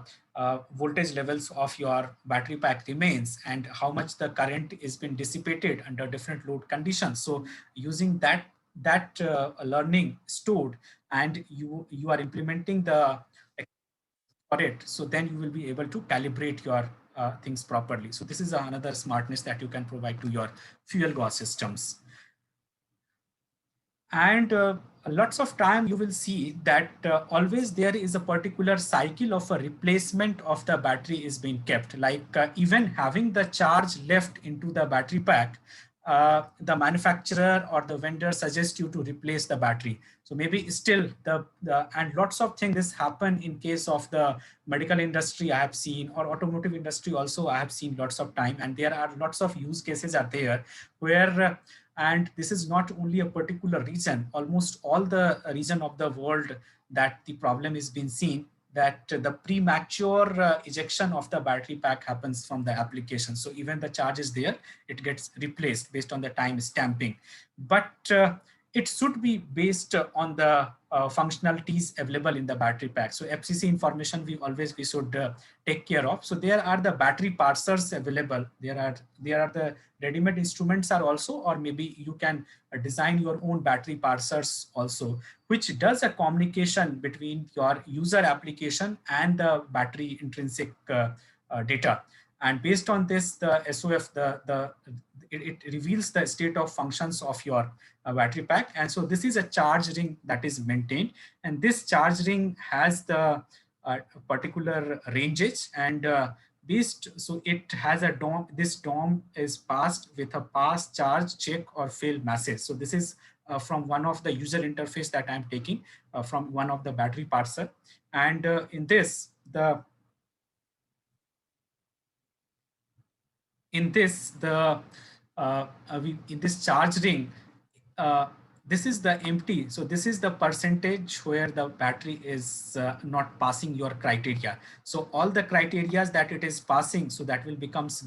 voltage levels of your battery pack remains and how much the current is been dissipated under different load conditions. So using that learning stored, and you are implementing the for it, so then you will be able to calibrate your things properly. So this is another smartness that you can provide to your fuel gauge systems. And lots of time you will see that always there is a particular cycle of a replacement of the battery is being kept, like even having the charge left into the battery pack, the manufacturer or the vendor suggests you to replace the battery. So maybe still and lots of things this happen in case of the medical industry I have seen, or automotive industry also I have seen lots of time, and there are lots of use cases are there where and this is not only a particular region, almost all the region of the world that the problem is being seen, that the premature ejection of the battery pack happens from the application. So even the charge is there, it gets replaced based on the time stamping. But it should be based on the functionalities available in the battery pack. So FCC information we should take care of. So there are the battery parsers available. There are the ready-made instruments are also, or maybe you can design your own battery parsers also, which does a communication between your user application and the battery intrinsic data. And based on this, the SOF, it reveals the state of functions of your battery pack. And so this is a charge ring that is maintained. And this charge ring has the particular ranges and so it has a DOM. This DOM is passed with a pass, charge, check, or fail message. So this is from one of the user interface that I'm taking from one of the battery parser. And in this, in this charge ring, this is the empty. So this is the percentage where the battery is not passing your criteria. So all the criteria that it is passing, so that will becomes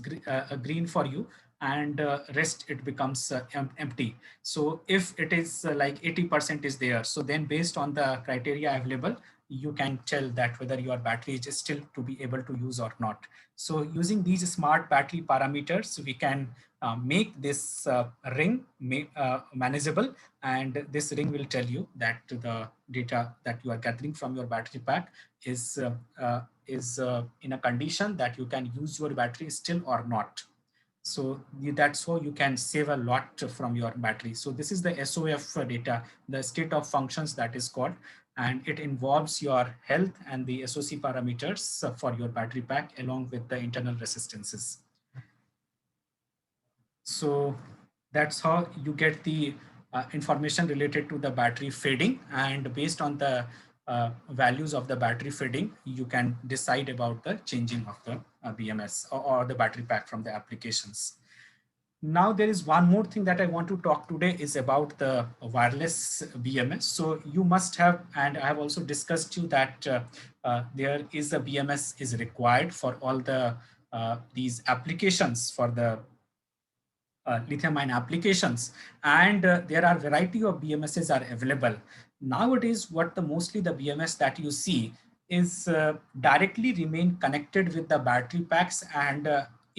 green for you, and rest it becomes empty. So if it is like 80% is there, so then based on the criteria available, you can tell that whether your battery is still to be able to use or not. So using these smart battery parameters, we can make this ring manageable, and this ring will tell you that the data that you are gathering from your battery pack is in a condition that you can use your battery still or not. So that's how you can save a lot from your battery. So this is the SOF data, the state of functions that is called, and it involves your health and the SOC parameters for your battery pack along with the internal resistances. So that's how you get the information related to the battery fading, and based on the values of the battery fading, you can decide about the changing of the BMS or the battery pack from the applications. Now there is one more thing that I want to talk today is about the wireless BMS. So you must have, and I have also discussed you that there is a BMS is required for all the these applications for the lithium-ion applications, and there are variety of BMSs are available. Nowadays, what mostly the BMS that you see is directly remain connected with the battery packs, and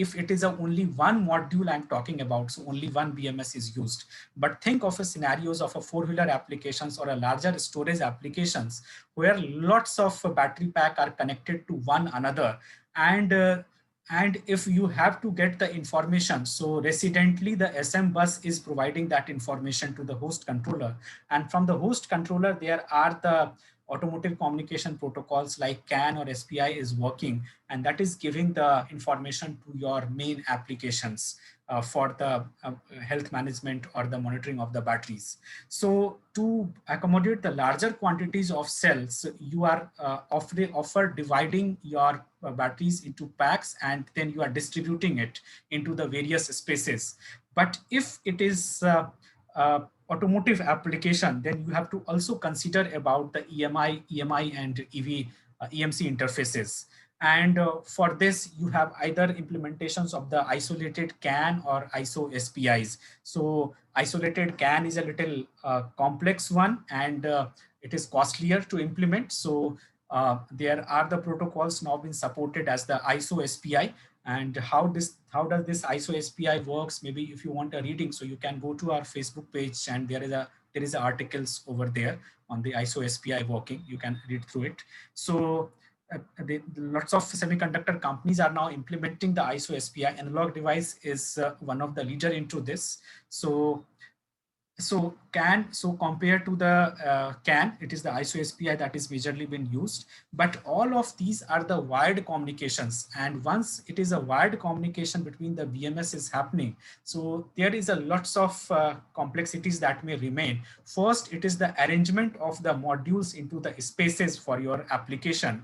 if it is a only one module I'm talking about, so only one BMS is used. But think of a scenarios of a four-wheeler applications or a larger storage applications where lots of battery pack are connected to one another. And if you have to get the information, so residently the SM bus is providing that information to the host controller. And from the host controller, there are the automotive communication protocols like CAN or SPI is working, and that is giving the information to your main applications for the health management or the monitoring of the batteries. So to accommodate the larger quantities of cells, you are offer dividing your batteries into packs, and then you are distributing it into the various spaces. But if it is automotive application, then you have to also consider about the EMI and EMC interfaces. And for this, you have either implementations of the isolated CAN or ISO SPIs. So isolated CAN is a little complex one, and it is costlier to implement. So there are the protocols now being supported as the ISO SPI. And how does this ISO SPI works? Maybe if you want a reading, so you can go to our Facebook page, and there is articles over there on the ISO SPI working. You can read through it. So lots of semiconductor companies are now implementing the ISO SPI. Analog Device is one of the leader into this. So compared to the CAN, it is the ISO SPI that is majorly been used. But all of these are the wired communications. And once it is a wired communication between the BMS is happening, so there is a lots of complexities that may remain. First, it is the arrangement of the modules into the spaces for your application,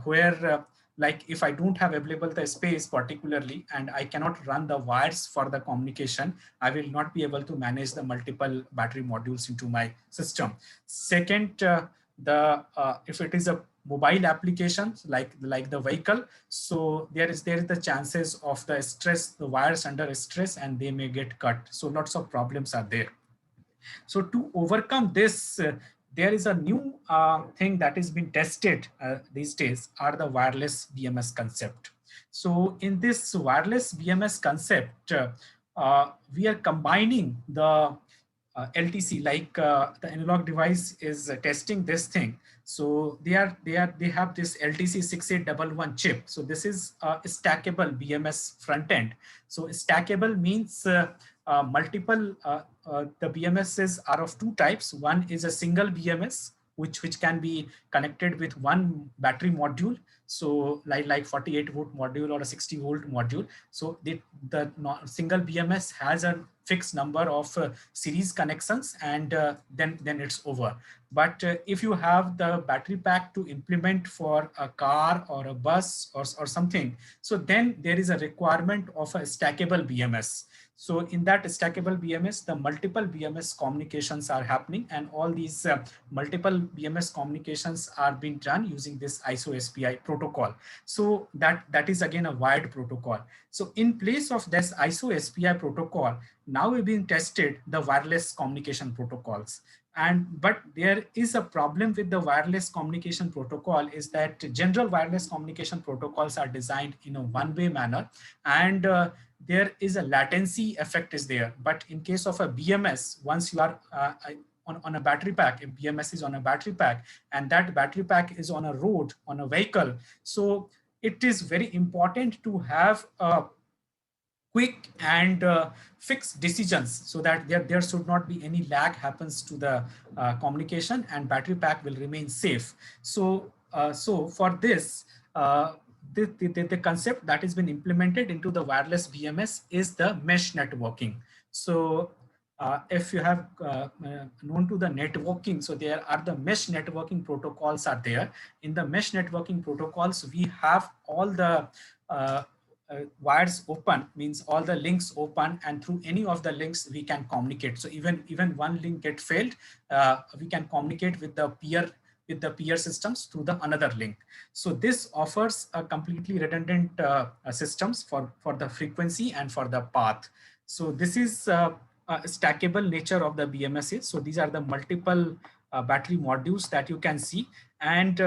where like if I don't have available the space particularly, and I cannot run the wires for the communication, I will not be able to manage the multiple battery modules into my system. Second, if it is a mobile application like the vehicle, so there is the chances of the stress, the wires under stress, and they may get cut. So lots of problems are there. So to overcome this, there is a new thing that is being tested these days are the wireless BMS concept. So in this wireless BMS concept, we are combining the LTC, like the Analog Device is testing this thing. So they have this LTC 6811 chip. So this is a stackable BMS front end. So stackable means multiple, the BMSs are of two types. One is a single BMS, which can be connected with one battery module. So like 48 volt module or a 60 volt module. So the single BMS has a fixed number of series connections, and then it's over. But if you have the battery pack to implement for a car or a bus or something, so then there is a requirement of a stackable BMS. So in that stackable BMS, the multiple BMS communications are happening, and all these multiple BMS communications are being done using this ISO SPI protocol. So that is again a wired protocol. So in place of this ISO SPI protocol, now we've been tested the wireless communication protocols. But there is a problem with the wireless communication protocol, is that general wireless communication protocols are designed in a one-way manner, and there is a latency effect is there. But in case of a BMS, once you are on a battery pack, if BMS is on a battery pack, and that battery pack is on a road, on a vehicle, so it is very important to have a quick and fixed decisions, so that there should not be any lag happens to the communication, and battery pack will remain safe. So for this, the concept that has been implemented into the wireless BMS is the mesh networking. So if you have known to the networking, so there are the mesh networking protocols are there. In the mesh networking protocols, we have all the wires open, means all the links open, and through any of the links we can communicate. So even one link get failed, we can communicate with the peer systems through the another link. So this offers a completely redundant systems for the frequency and for the path. So this is a stackable nature of the BMS. So these are the multiple battery modules that you can see, and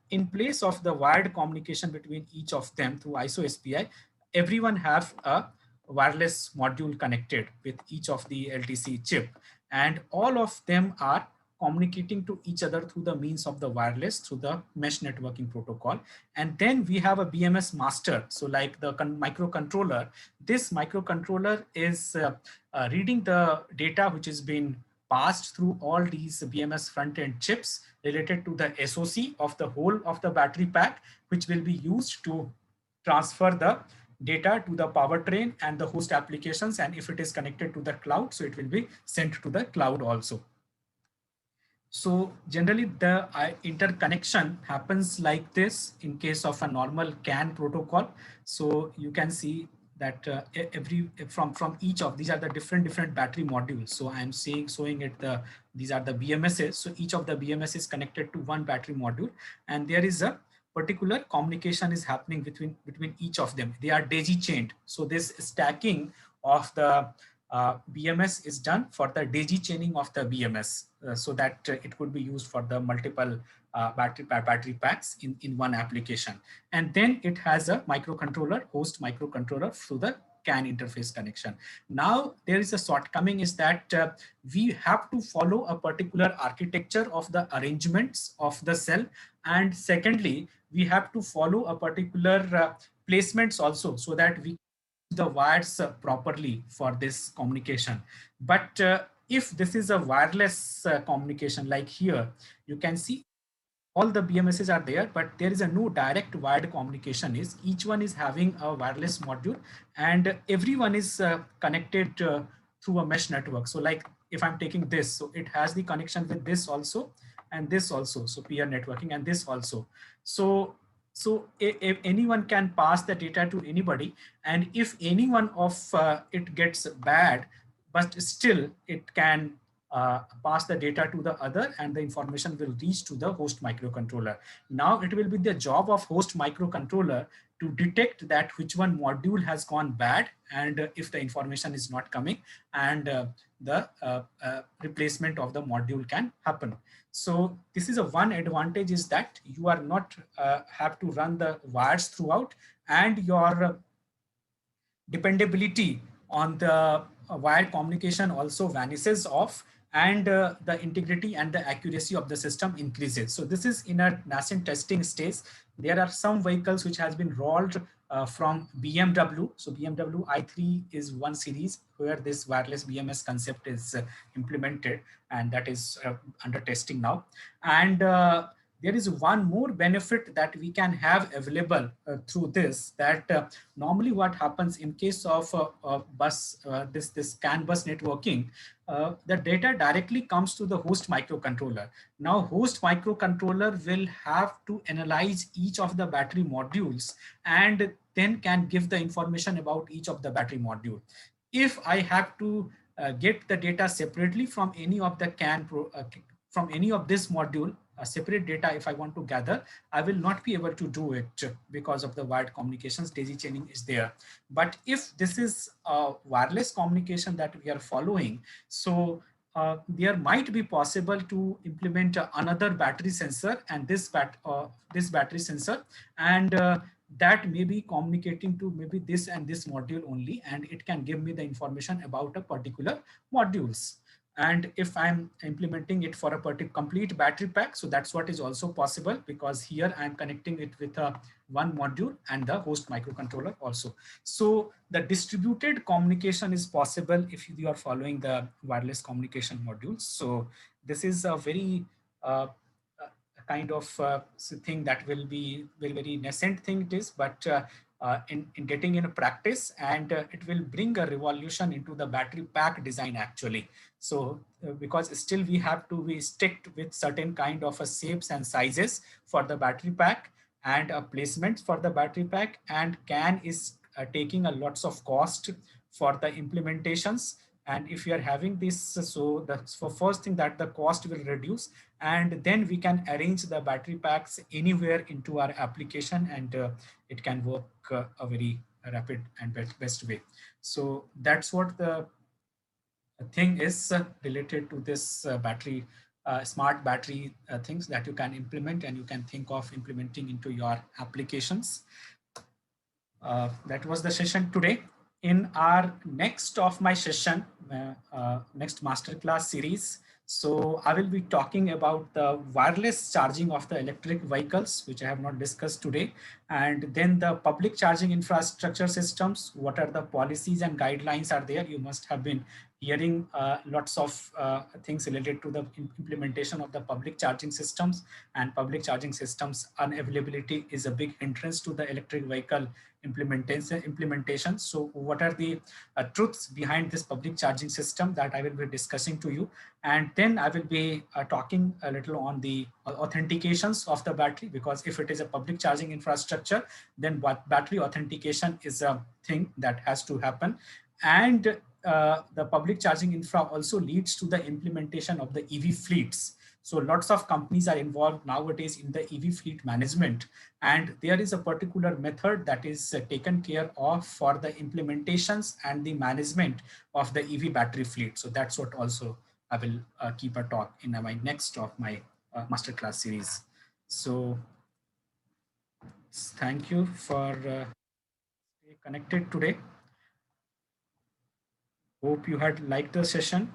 in place of the wired communication between each of them through ISO SPI, everyone have a wireless module connected with each of the LTC chip, and all of them are communicating to each other through the means of the wireless through the mesh networking protocol. And then we have a BMS master. So like the microcontroller, this microcontroller is reading the data which is being passed through all these BMS front-end chips related to the SoC of the whole of the battery pack, which will be used to transfer the data to the powertrain and the host applications. And if it is connected to the cloud, so it will be sent to the cloud also. So generally the interconnection happens like this in case of a normal CAN protocol. So you can see that from each of these are the different battery modules. So I'm showing it these are the BMSs. So each of the BMS is connected to one battery module, and there is a particular communication is happening between each of them. They are daisy chained. So this stacking of the BMS is done for the daisy chaining of the BMS, so that it could be used for the multiple battery packs in one application. And then it has a microcontroller, host microcontroller through the CAN interface connection. Now there is a shortcoming is that we have to follow a particular architecture of the arrangements of the cell. And secondly, we have to follow a particular placements also, so that we the wires properly for this communication. But if this is a wireless communication, like here, you can see all the BMSs are there, but there is a no direct wired communication. Is each one is having a wireless module, and everyone is connected through a mesh network. So like if I'm taking this, so it has the connection with this also, and this also, so peer networking, and this also. So if anyone can pass the data to anybody, and if any one of it gets bad, but still it can pass the data to the other, and the information will reach to the host microcontroller. Now it will be the job of host microcontroller to detect that which one module has gone bad, and if the information is not coming, and the replacement of the module can happen. So this is a one advantage, is that you are not have to run the wires throughout, and your dependability on the wired communication also vanishes off, and the integrity and the accuracy of the system increases. So this is in a nascent testing stage. There are some vehicles which has been rolled from BMW. So BMW i3 is one series where this wireless BMS concept is implemented, and that is under testing now. And there is one more benefit that we can have available through this, that normally what happens in case of this CAN bus networking, the data directly comes to the host microcontroller. Now host microcontroller will have to analyze each of the battery modules, and then can give the information about each of the battery module. If I have to get the data separately from any of the from any of this module, separate data, if I want to gather, I will not be able to do it because of the wired communications. Daisy chaining is there. But if this is a wireless communication that we are following, so there might be possible to implement another battery sensor, and this battery sensor, and that may be communicating to maybe this and this module only, and it can give me the information about a particular modules. And if I'm implementing it for a particular complete battery pack, so that's what is also possible, because here I'm connecting it with a one module and the host microcontroller also. So the distributed communication is possible if you are following the wireless communication modules. So this is a very kind of thing that will be very nascent thing it is, but in getting in practice, and it will bring a revolution into the battery pack design actually. So because still we have to be sticked with certain kind of shapes and sizes for the battery pack, and a placement for the battery pack, and CAN is taking a lots of cost for the implementations. And if you are having this, so that's for first thing that the cost will reduce, and then we can arrange the battery packs anywhere into our application, and it can work a very rapid and best way. So that's what the thing is related to this battery smart battery things that you can implement, and you can think of implementing into your applications. that was the session today. In our next of my session, next masterclass series, so I will be talking about the wireless charging of the electric vehicles, which I have not discussed today, and then the public charging infrastructure systems. What are the policies and guidelines are there? You must have been hearing lots of things related to the implementation of the public charging systems, and public charging systems unavailability is a big hindrance to the electric vehicle implementation. So what are the truths behind this public charging system that I will be discussing to you. And then I will be talking a little on the authentications of the battery, because if it is a public charging infrastructure, then battery authentication is a thing that has to happen. And the public charging infra also leads to the implementation of the EV fleets. So lots of companies are involved nowadays in the EV fleet management, and there is a particular method that is taken care of for the implementations and the management of the EV battery fleet. So that's what also I will keep a talk in my next of my masterclass series. So thank you for stay connected today. Hope you had liked the session.